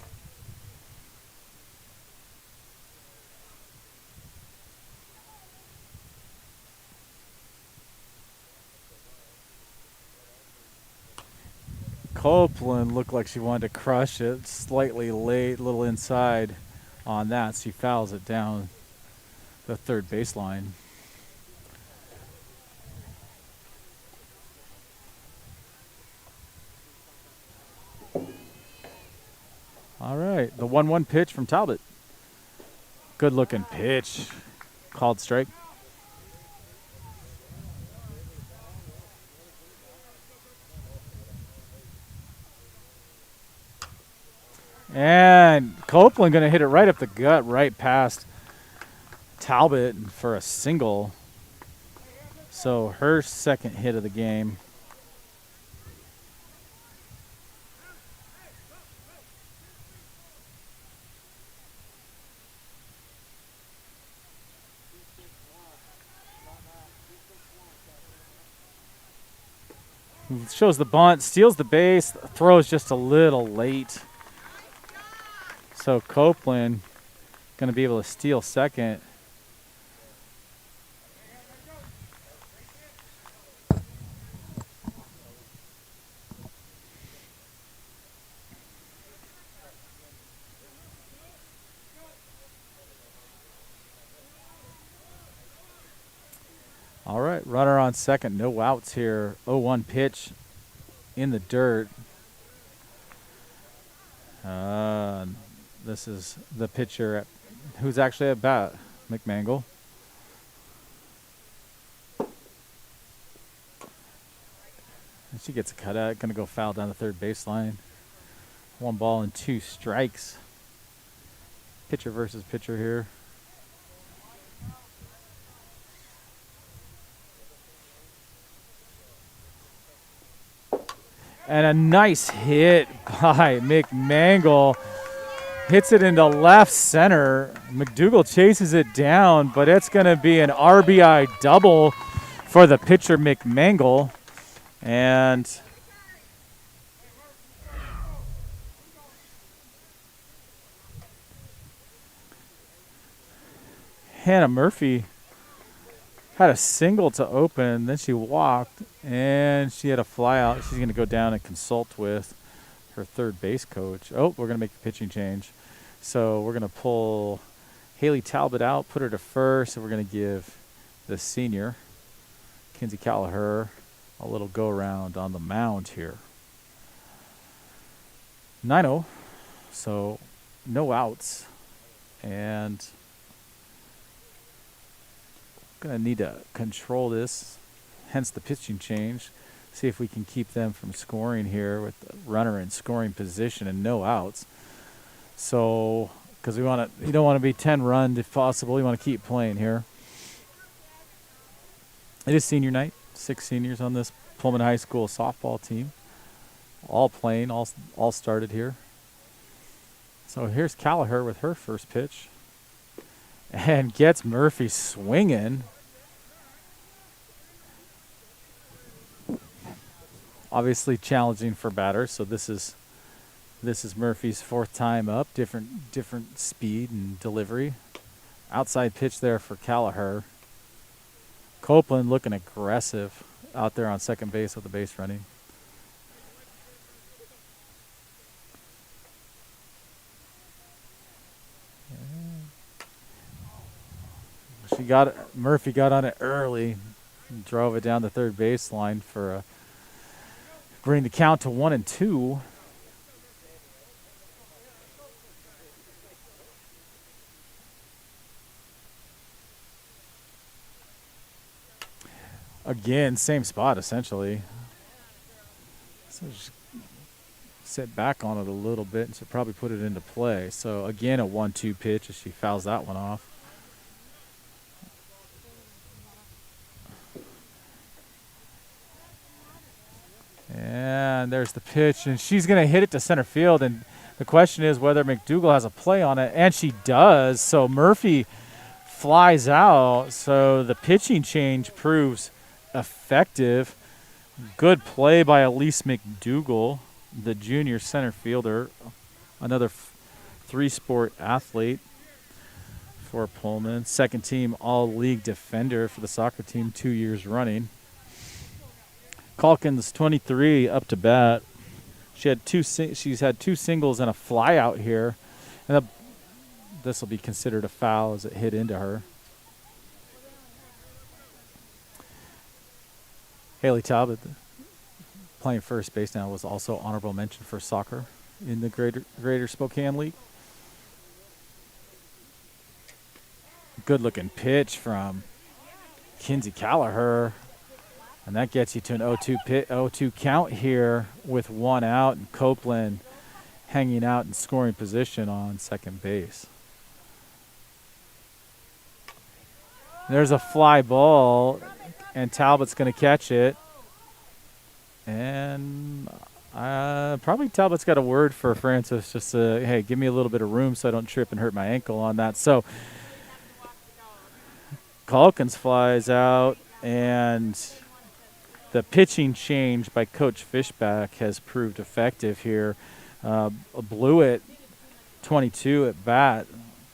Copeland looked like she wanted to crush it. Slightly late, little inside on that. She fouls it down the third baseline. All right, the 1-1 pitch from Talbot. Good looking pitch. Called strike. And Copeland going to hit it right up the gut, right past Talbot for a single. So her second hit of the game. Shows the bunt, steals the base, throws just a little late. So Copeland going to be able to steal second. All right, runner on second, no outs here. 0-1 pitch in the dirt. This is the pitcher who's actually at bat, McMangle. And she gets a cutout, going to go foul down the third baseline. 1 ball and 2 strikes. Pitcher versus pitcher here. And a nice hit by McMangle. Hits it into left center. McDougal chases it down, but it's going to be an RBI double for the pitcher, McMangle. And Hannah Murphy had a single to open, then she walked, and she had a fly out. She's going to go down and consult with her third base coach. Oh, we're going to make the pitching change. So we're going to pull Haley Talbot out, put her to first, and we're going to give the senior, Kinsey Callagher, a little go-around on the mound here. 9-0, so no outs, and going to need to control this, hence the pitching change. See if we can keep them from scoring here with the runner in scoring position and no outs. So, because you don't want to be 10-run if possible. You want to keep playing here. It is senior night. 6 seniors on this Pullman High School softball team, all playing, all started here. So here's Callagher with her first pitch. And gets Murphy swinging. Obviously challenging for batters, so this is Murphy's 4th time up. Different speed and delivery. Outside pitch there for Callagher. Copeland looking aggressive out there on second base with the base running. Murphy got on it early, and drove it down the third baseline for bring the count to 1-2. Again, same spot essentially. So sit back on it a little bit and should probably put it into play. So again, a 1-2 pitch as she fouls that one off. And there's the pitch, and she's going to hit it to center field. And the question is whether McDougal has a play on it, and she does. So Murphy flies out. So the pitching change proves effective. Good play by Elise McDougal, the junior center fielder, another three-sport athlete for Pullman. Second team all-league defender for the soccer team 2 years running. Calkins, 23, up to bat. She's had two singles and a fly out here, and this will be considered a foul as it hit into her. Haley Talbot, playing first base now, was also honorable mention for soccer in the Greater Spokane League. Good looking pitch from Kinsey Callagher. And that gets you to an 0-2 count here with one out, and Copeland hanging out in scoring position on second base. There's a fly ball, and Talbot's going to catch it. And probably Talbot's got a word for Francis, just hey, give me a little bit of room so I don't trip and hurt my ankle on that. So Calkins flies out, and the pitching change by Coach Fishback has proved effective here. Blewett, 22 at bat.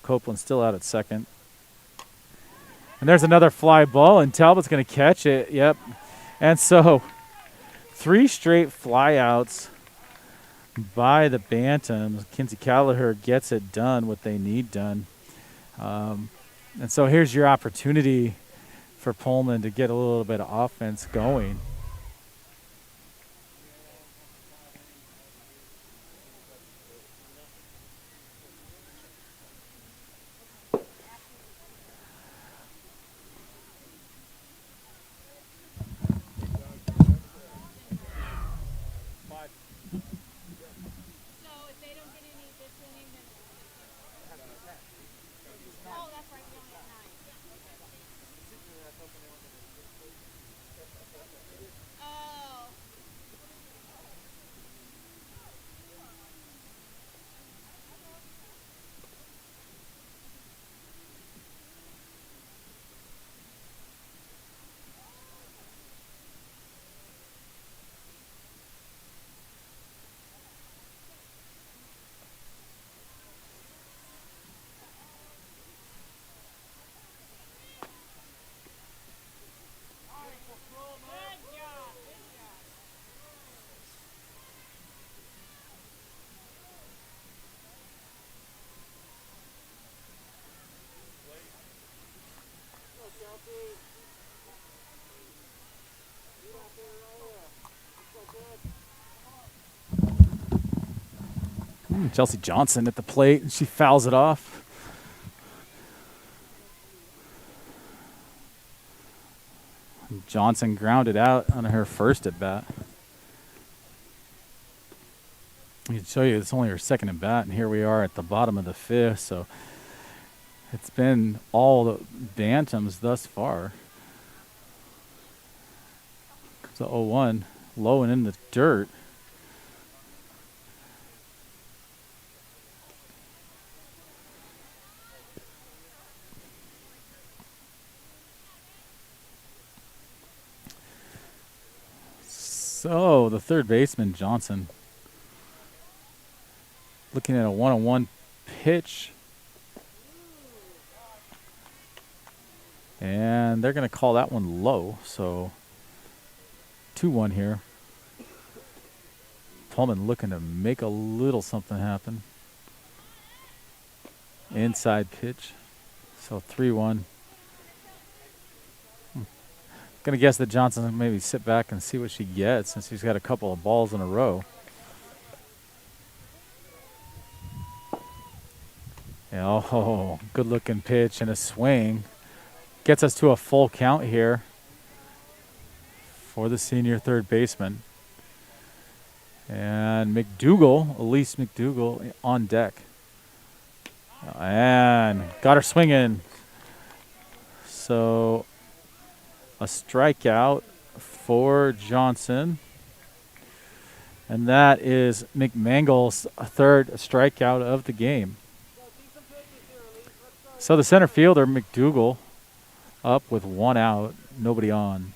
Copeland still out at second. And there's another fly ball, and Talbot's going to catch it. Yep. And so 3 straight flyouts by the Bantams. Kinsey Callagher gets it done, what they need done. And so here's your opportunity for Pullman to get a little bit of offense going. Chelsea Johnson at the plate, and she fouls it off. Johnson grounded out on her first at bat. I can show you it's only her second at bat, and here we are at the bottom of the 5th. So it's been all the Bantams thus far. So 0-1, low and in the dirt. So the third baseman, Johnson, looking at a 1-on-1 pitch. And they're going to call that one low. So 2-1 here. Pullman looking to make a little something happen. Inside pitch. So 3-1. Gonna guess that Johnson maybe sit back and see what she gets since she's got a couple of balls in a row. Yeah, oh, good looking pitch and a swing. Gets us to a full count here for the senior third baseman. And Elise McDougal on deck. And got her swinging. So a strikeout for Johnson. And that is McMangle's third strikeout of the game. So the center fielder, McDougal, up with 1 out, nobody on.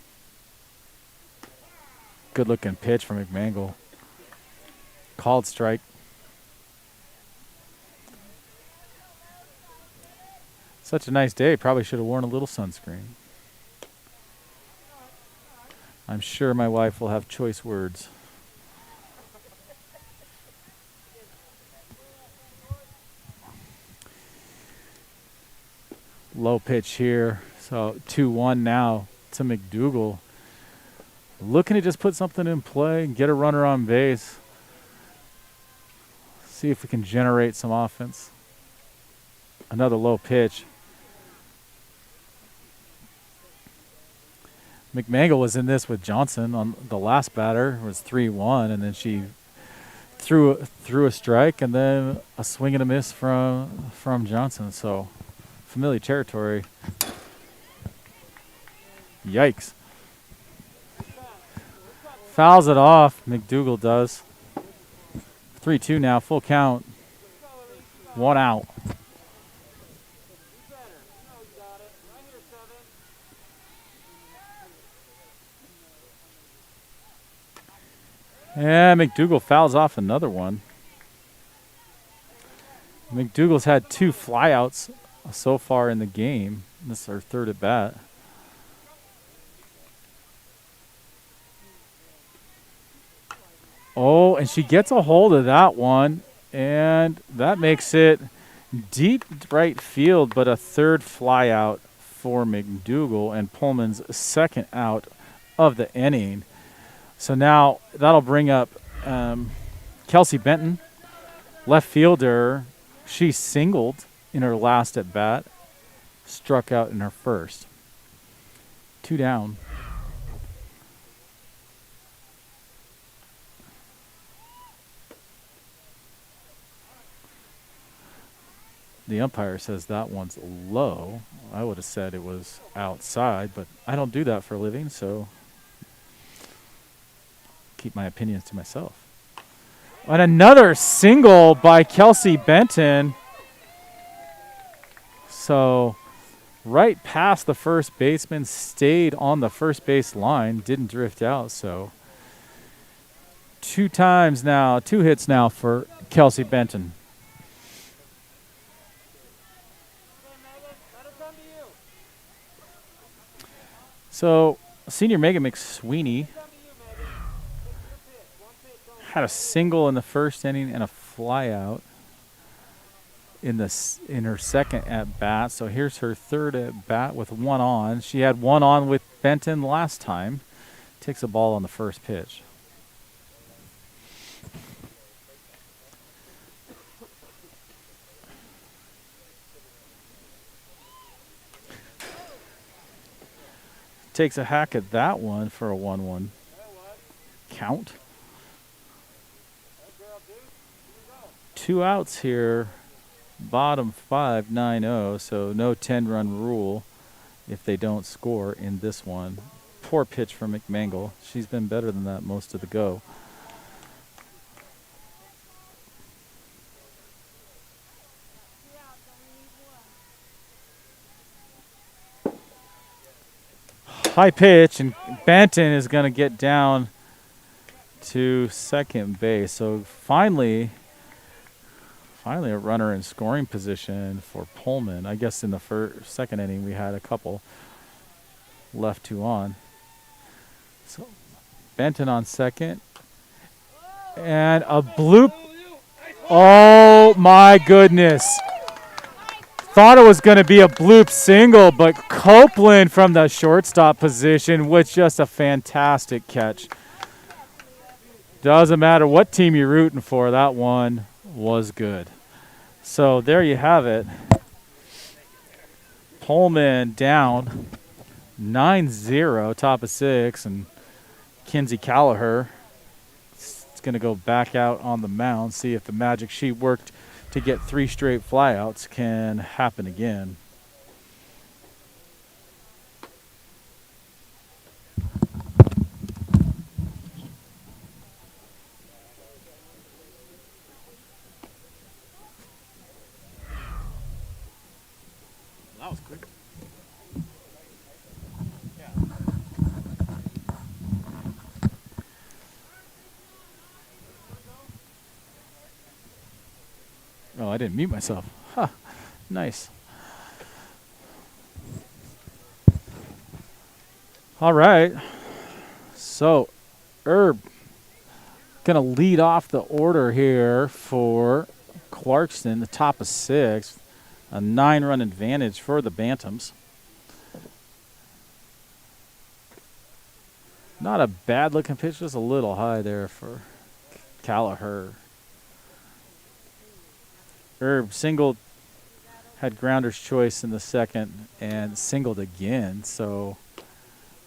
Good looking pitch from McMangle. Called strike. Such a nice day. Probably should have worn a little sunscreen. I'm sure my wife will have choice words. Low pitch here. So 2-1 now to McDougal. Looking to just put something in play and get a runner on base. See if we can generate some offense. Another low pitch. McMangle was in this with Johnson on the last batter. It was 3-1, and then she threw a strike, and then a swing and a miss from Johnson. So familiar territory. Yikes. Fouls it off. McDougal does. 3-2 now, full count. 1 out. And McDougal fouls off another one. McDougal's had 2 flyouts so far in the game. This is her third at bat. Oh, and she gets a hold of that one, and that makes it deep right field, but a third flyout for McDougal and Pullman's second out of the inning. So now that'll bring up Kelsey Benton, left fielder. She singled in her last at bat, struck out in her first. 2 down. The umpire says that one's low. I would have said it was outside, but I don't do that for a living, so keep my opinions to myself. And another single by Kelsey Benton. So right past the first baseman, stayed on the first base line, didn't drift out. So 2 hits now for Kelsey Benton. So senior Megan McSweeney had a single in the first inning and a flyout in her second at bat. So here's her third at bat with 1 on. She had 1 on with Benton last time. Takes a ball on the first pitch. Takes a hack at that one for a 1-1 count. 2 outs here. Bottom 5, 9-0, so no 10-run rule if they don't score in this one. Poor pitch from McMangle. She's been better than that most of the go. High pitch, and Benton is going to get down to second base. So finally a runner in scoring position for Pullman. I guess in the second inning we had a couple. Left 2 on. So Benton on second. And a bloop. Oh my goodness. Thought it was going to be a bloop single, but Copeland from the shortstop position with just a fantastic catch. Doesn't matter what team you're rooting for, that one was good. So there you have it. Pullman down 9-0, top of 6, and Kinsey Callagher It's going to go back out on the mound, see if the magic she worked to get 3 straight flyouts can happen again. That was quick. Oh, I didn't mute myself. Huh. Nice. All right. So, Herb gonna lead off the order here for Clarkston, the top of 6th. A 9-run advantage for the Bantams. Not a bad looking pitch, just a little high there for Callagher. Herb singled, had grounder's choice in the second, and singled again. So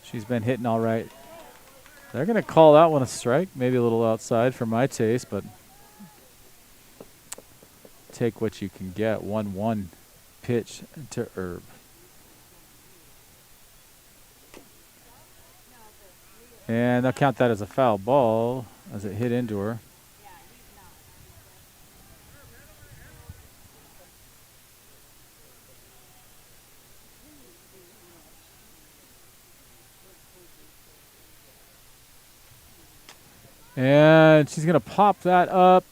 she's been hitting all right. They're going to call that one a strike, maybe a little outside for my taste, but take what you can get. 1-1 pitch to Herb. And they'll count that as a foul ball as it hit into her. And she's going to pop that up.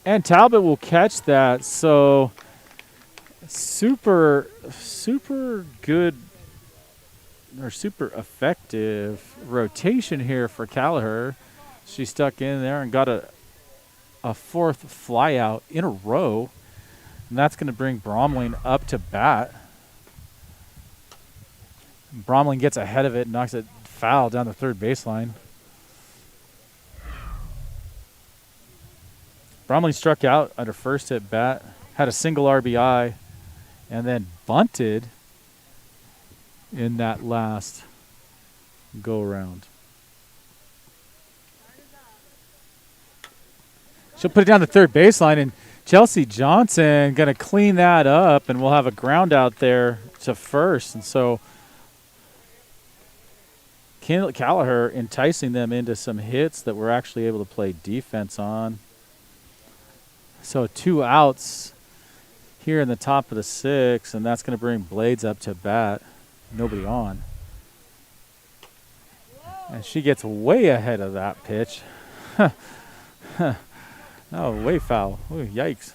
And Talbot will catch that. So super good or super effective rotation here for Callagher. She stuck in there and got a 4th fly out in a row. And that's going to bring Bromling up to bat. Bromling gets ahead of it and knocks it foul down the third baseline. Bromling struck out at her first at bat, had a single RBI, and then bunted in that last go-around. She'll put it down the third baseline, and Chelsea Johnson going to clean that up, and we'll have a ground out there to first. And so Callagher enticing them into some hits that we're actually able to play defense on. So 2 outs here in the top of the 6th, and that's going to bring Blades up to bat. Nobody on. And she gets way ahead of that pitch. Oh, way foul. Ooh, yikes.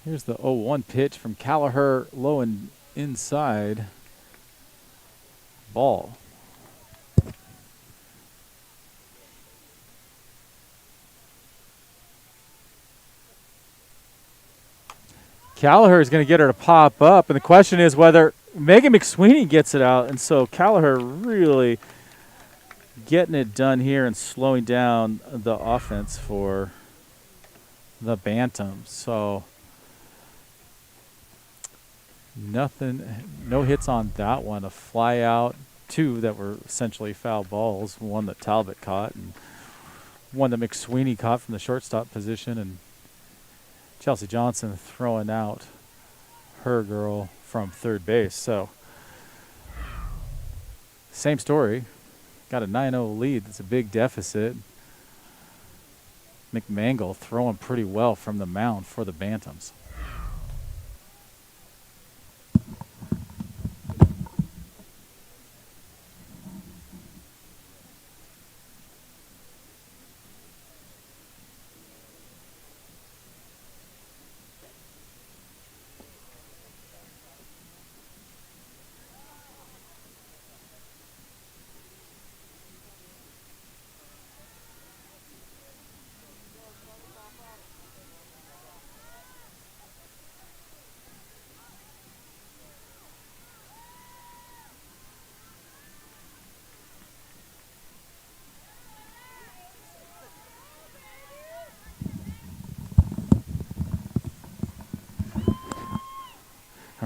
Here's the 0-1 pitch from Callagher, low and inside. Ball. Callagher is going to get her to pop up, and the question is whether Megan McSweeney gets it out. And so Callagher really getting it done here and slowing down the offense for the Bantams. So nothing, no hits on that one. A fly out, 2 that were essentially foul balls, 1 that Talbot caught and 1 that McSweeney caught from the shortstop position, and Chelsea Johnson throwing out her girl from third base. So same story. Got a 9-0 lead. That's a big deficit. McMangle throwing pretty well from the mound for the Bantams.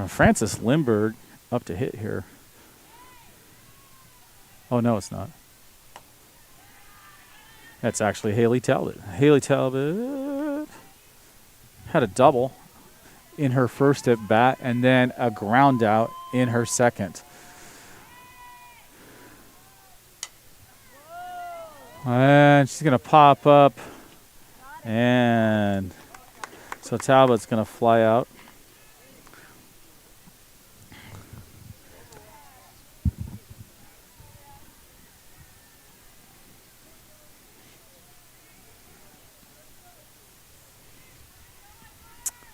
Francis Lindbergh up to hit here. Oh, no, it's not. That's actually Haley Talbot. Haley Talbot had a double in her first at bat and then a ground out in her second. And she's going to pop up. And so Talbot's going to fly out.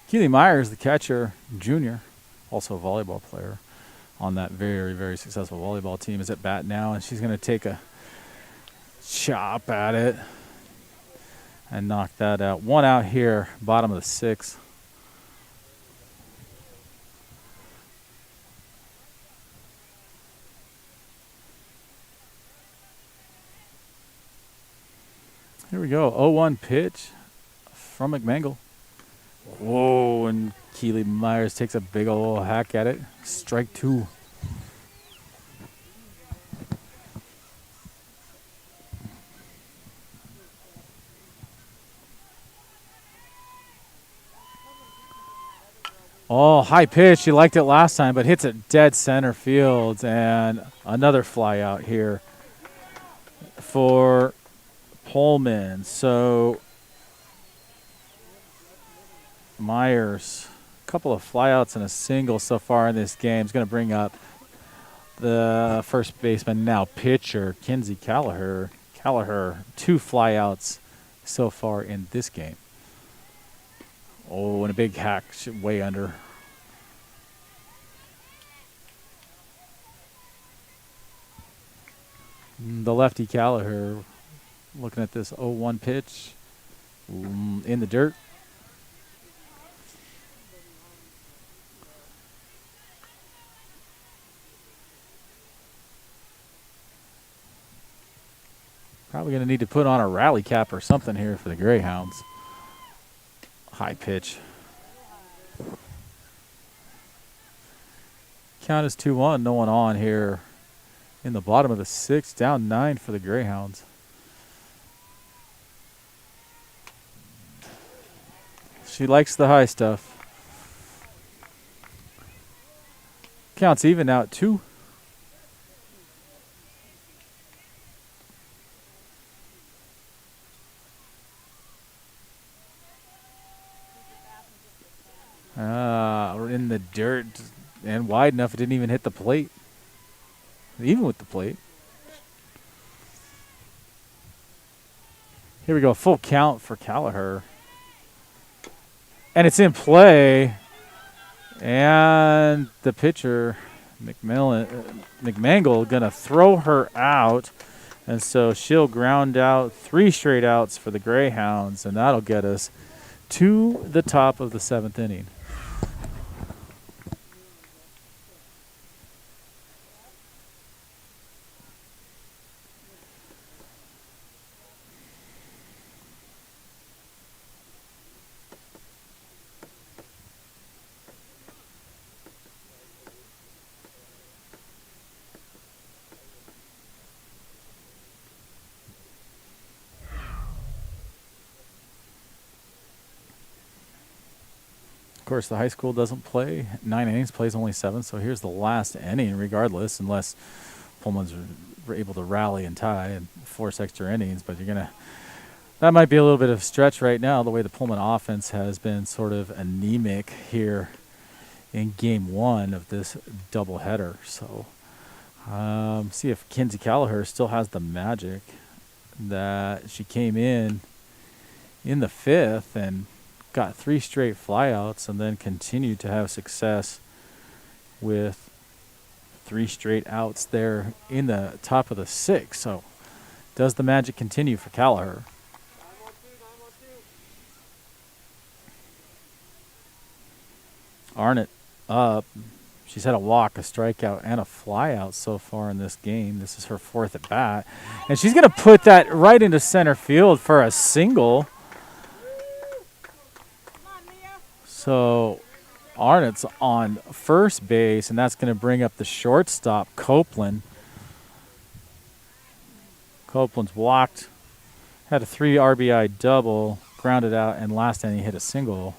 Keely Myers, the catcher, junior, also a volleyball player on that very, very successful volleyball team, is at bat now, and she's going to take a chop at it and knock that out. One out here, bottom of the sixth. Here we go, 0-1 pitch from McMangle. Whoa, and Keely Myers takes a big old hack at it. Strike two. Oh, high pitch. She liked it last time, but hits it dead center field. And another fly out here for Pullman. So Myers, a couple of flyouts and a single so far in this game, is going to bring up the first baseman, now pitcher, Kinsey Callagher. Callagher, 2 flyouts so far in this game. Oh, and a big hack way under. The lefty Callagher looking at this 0-1 pitch in the dirt. Probably going to need to put on a rally cap or something here for the Greyhounds. High pitch. Count is 2-1. No one on here in the bottom of the sixth. Down 9 for the Greyhounds. She likes the high stuff. Counts even now at 2. In the dirt and wide enough it didn't even hit the plate. Even with the plate. Here we go, full count for Callagher. And it's in play. And the pitcher, McMangle, gonna throw her out. And so she'll ground out 3 straight outs for the Greyhounds, and that'll get us to the top of the 7th inning. Of course, the high school doesn't play 9 innings, plays only 7. So here's the last inning, regardless, unless Pullman's able to rally and tie and force extra innings. But that might be a little bit of a stretch right now, the way the Pullman offense has been sort of anemic here in game 1 of this doubleheader. So see if Kinsey Callagher still has the magic that she came in the 5th and got 3 straight flyouts and then continued to have success with 3 straight outs there in the top of the 6th. So does the magic continue for Callagher? Arnott up. She's had a walk, a strikeout, and a flyout so far in this game. This is her 4th at bat. And she's going to put that right into center field for a single. So Arnott's on first base, and that's going to bring up the shortstop, Copeland. Copeland's walked, had a 3 RBI double, grounded out, and last inning he hit a single.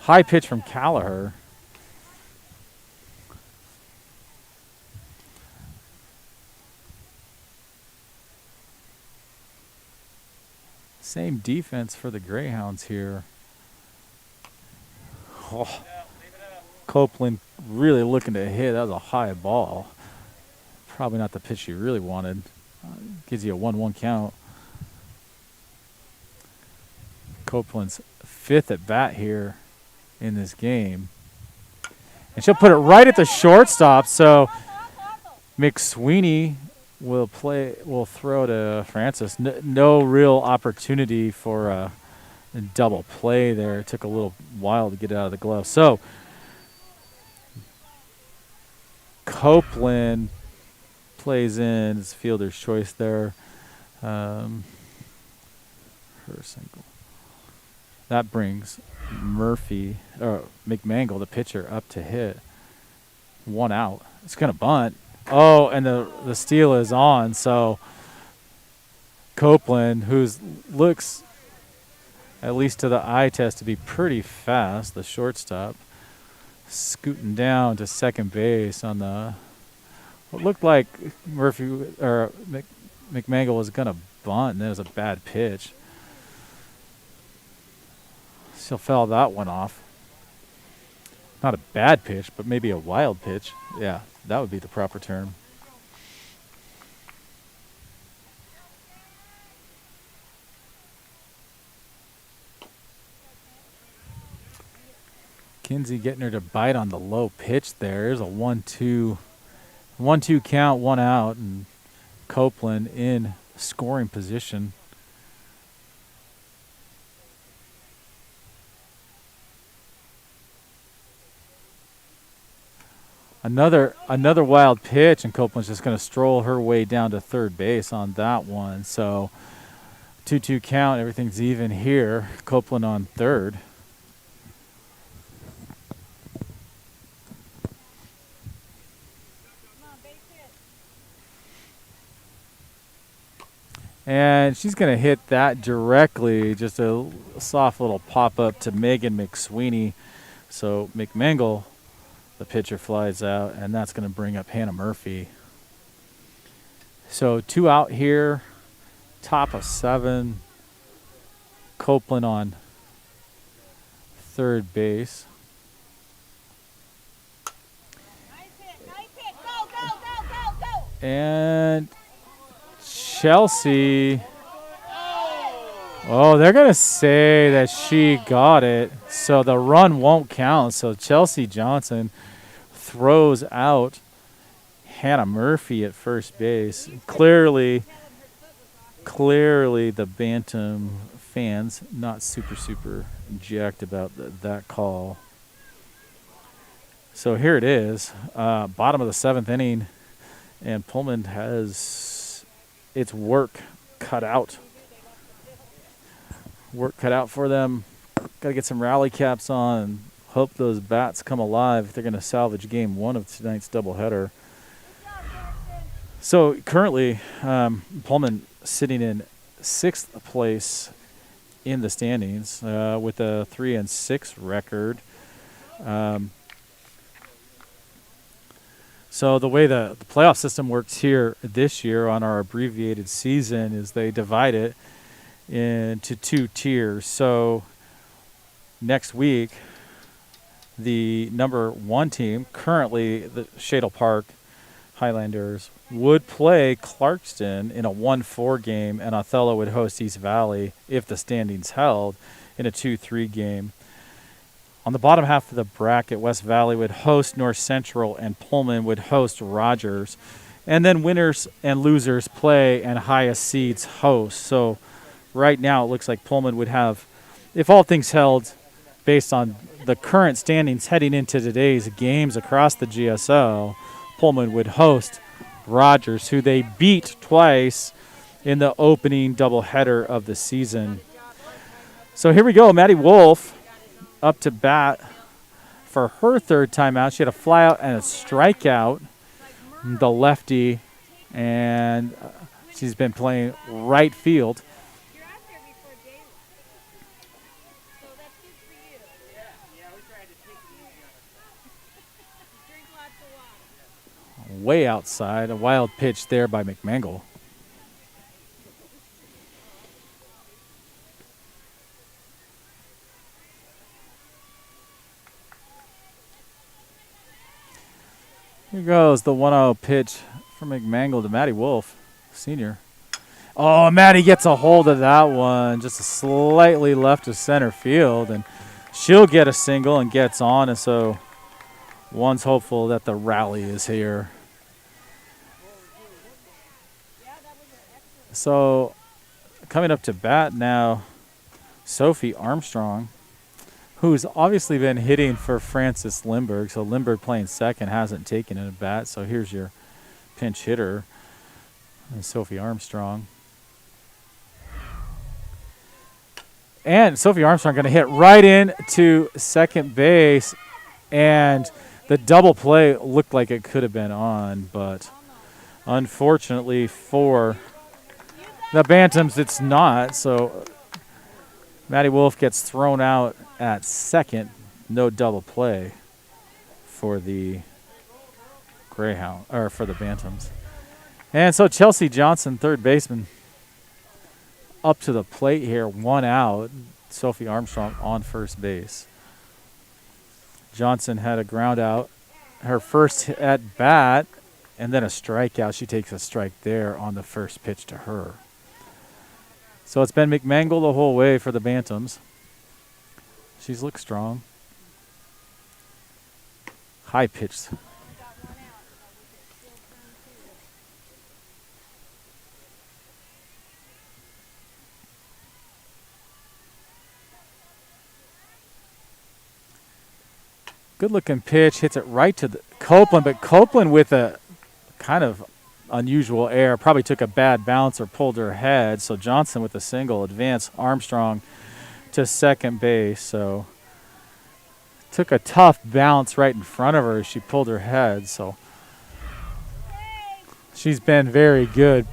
High pitch from Callagher. Same defense for the Greyhounds here. Oh, Copeland really looking to hit. That was a high ball. Probably not the pitch he really wanted. Gives you a 1-1 count. Copeland's 5th at bat here in this game. And she'll put it right at the shortstop. So McSweeney will throw to Francis. No real opportunity for a double play there. It took a little while to get it out of the glove. So Copeland plays in his fielder's choice there. Her single. That brings McMangle, the pitcher, up to hit. 1 out. It's going to bunt. Oh, and the steal is on. So Copeland, who looks, at least to the eye test, to be pretty fast, the shortstop, scooting down to second base on what looked like McMangle was going to bunt, and that was a bad pitch. She'll foul that one off. Not a bad pitch, but maybe a wild pitch. Yeah, that would be the proper term. Kinsey getting her to bite on the low pitch there. There's a 1-2 count, 1 out, and Copeland in scoring position. Another wild pitch, and Copeland's just going to stroll her way down to third base on that one. So 2-2 count, everything's even here. Copeland on third. And she's going to hit that directly, just a soft little pop-up to Megan McSweeney. So McMangle, the pitcher, flies out, and that's going to bring up Hannah Murphy. So 2 out here, top of 7. Copeland on third base. Nice hit. Go. And Chelsea, they're going to say that she got it, so the run won't count. So Chelsea Johnson throws out Hannah Murphy at first base. Clearly the Bantam fans not super jacked about that call. So here it is, bottom of the 7th inning, and Pullman has its work cut out. Work cut out for them. Got to get some rally caps on and hope those bats come alive if they're going to salvage game 1 of tonight's doubleheader. So currently, Pullman sitting in 6th place in the standings with a 3-6 record. So the way the playoff system works here this year on our abbreviated season is they divide it into 2 tiers. So next week, the number 1 team, currently the Shadle Park Highlanders, would play Clarkston in a 1-4 game, and Othello would host East Valley if the standings held in a 2-3 game. On the bottom half of the bracket, West Valley would host North Central, and Pullman would host Rogers. And then winners and losers play, and highest seeds host. So right now it looks like Pullman would have, if all things held, based on the current standings heading into today's games across the GSO, Pullman would host Rogers, who they beat twice in the opening doubleheader of the season. So here we go, Maddie Wolf up to bat for her third timeout. She had a flyout and a strikeout, the lefty, and she's been playing right field. You're out there before daylight. So that's good for you. Yeah, we tried to take it easy on ourselves. Drink lots of water. Way outside, a wild pitch there by McMangle. Here goes the 1-0 pitch from McMangle to Matty Wolf, senior. Oh, Matty gets a hold of that one, just slightly left of center field, and she'll get a single and gets on, and so one's hopeful that the rally is here. So coming up to bat now, Sophie Armstrong, who's obviously been hitting for Francis Lindbergh. So Lindbergh playing second hasn't taken in a bat. So here's your pinch hitter, Sophie Armstrong. And Sophie Armstrong going to hit right into second base. And the double play looked like it could have been on, but unfortunately for the Bantams, it's not. So Matty Wolf gets thrown out at second. No double play for the Greyhound, or for the Bantams. And so Chelsea Johnson, third baseman, up to the plate here, 1 out. Sophie Armstrong on first base. Johnson had a ground out, her first at bat, and then a strikeout. She takes a strike there on the first pitch to her. So it's been McMangle the whole way for the Bantams. She's looked strong. High pitch. Good looking pitch, hits it right to the Copeland, but Copeland with a kind of unusual air, probably took a bad bounce or pulled her head. So Johnson with a single, advance Armstrong to second base. So took a tough bounce right in front of her as she pulled her head. So she's been very good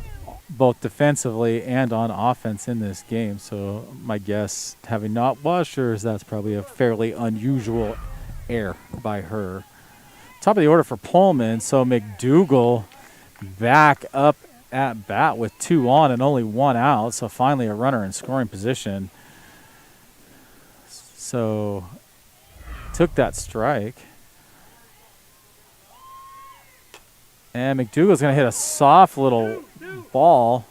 both defensively and on offense in this game. So my guess, having not watched her, is that's probably a fairly unusual air by her. Top of the order for Pullman. So McDougal back up at bat with 2 on and only 1 out. So finally a runner in scoring position. So took that strike. And McDougal's going to hit a soft little ball.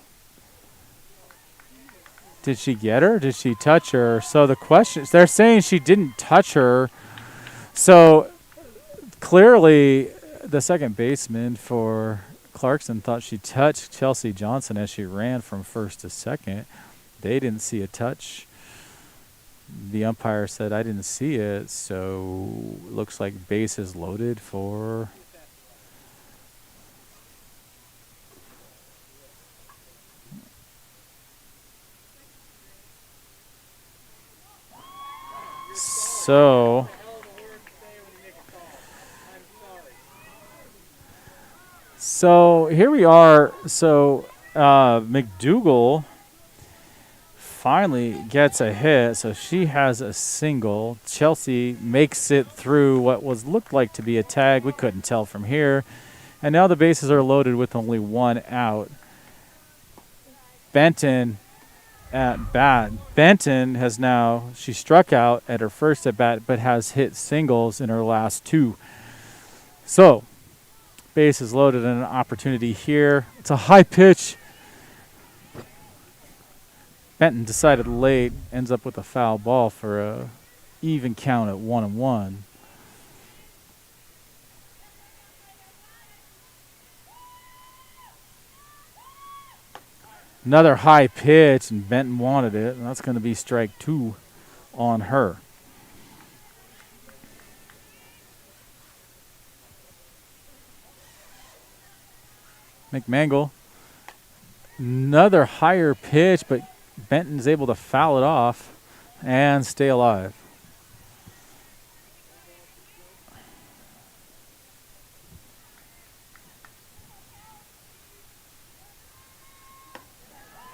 Did she get her? Did she touch her? So the question is, they're saying she didn't touch her. So clearly the second baseman for Clarkston thought she touched Chelsea Johnson as she ran from first to second. They didn't see a touch. The umpire said, I didn't see it. So looks like base is loaded for So here we are. So McDougal finally gets a hit. So she has a single. Chelsea makes it through what looked like to be a tag. We couldn't tell from here. And now the bases are loaded with only 1 out. Benton at bat. Benton has now, she struck out at her first at bat, but has hit singles in her last 2. So base is loaded and an opportunity here. It's a high pitch. Benton decided late, ends up with a foul ball for a even count at 1-1. Another high pitch, and Benton wanted it, and that's going to be strike 2 on her. McMangle, another higher pitch, but Benton's able to foul it off and stay alive.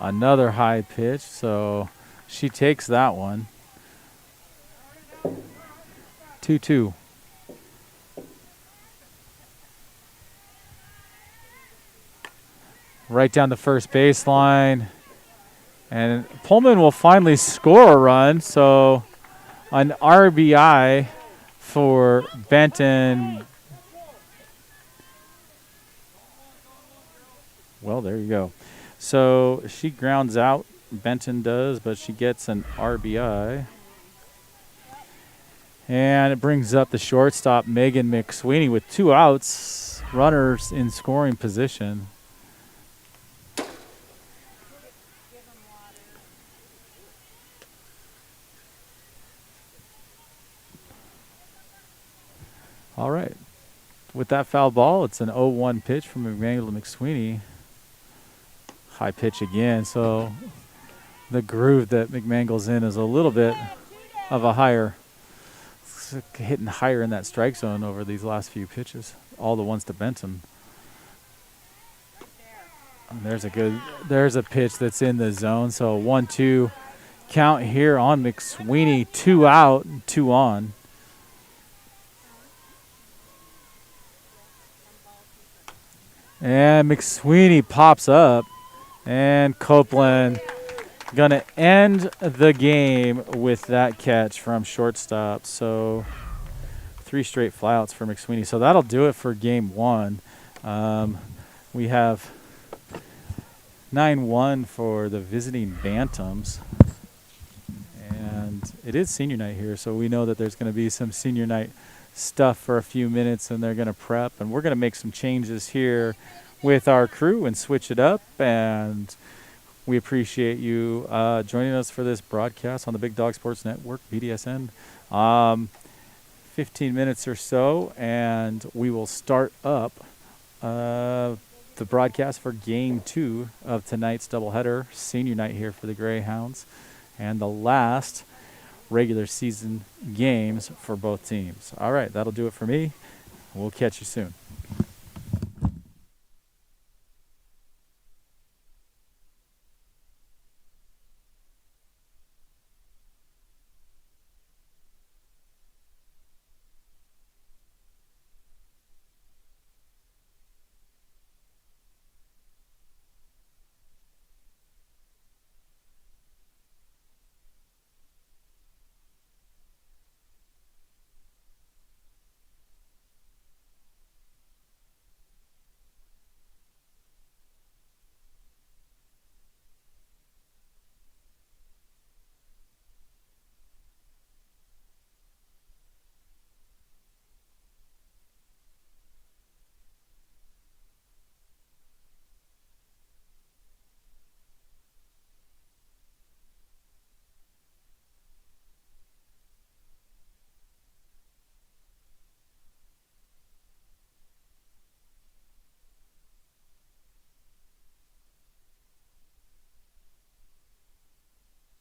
Another high pitch, so she takes that one. 2-2. Right down the first baseline. And Pullman will finally score a run, so an RBI for Benton. Well, there you go. So she grounds out, Benton does, but she gets an RBI. And it brings up the shortstop, Megan McSweeney, with 2 outs, runners in scoring position. All right. With that foul ball, it's an 0-1 pitch from McMangle to McSweeney. High pitch again, so the groove that McMangle's in is a little bit of a higher, hitting higher in that strike zone over these last few pitches, all the ones to Benton. And there's a pitch that's in the zone, so 1-2 count here on McSweeney, 2 out, 2 on. And McSweeney pops up, and Copeland gonna end the game with that catch from shortstop. So 3 straight flyouts for McSweeney. So that'll do it for game 1. We have 9-1 for the visiting Bantams. And it is senior night here, so we know that there's going to be some senior night stuff for a few minutes, and they're going to prep. And we're going to make some changes here with our crew and switch it up. And we appreciate you joining us for this broadcast on the Big Dog Sports Network, BDSN. 15 minutes or so, and we will start up the broadcast for Game 2 of tonight's doubleheader, senior night here for the Greyhounds, and the last regular season games for both teams. All right, that'll do it for me. We'll catch you soon.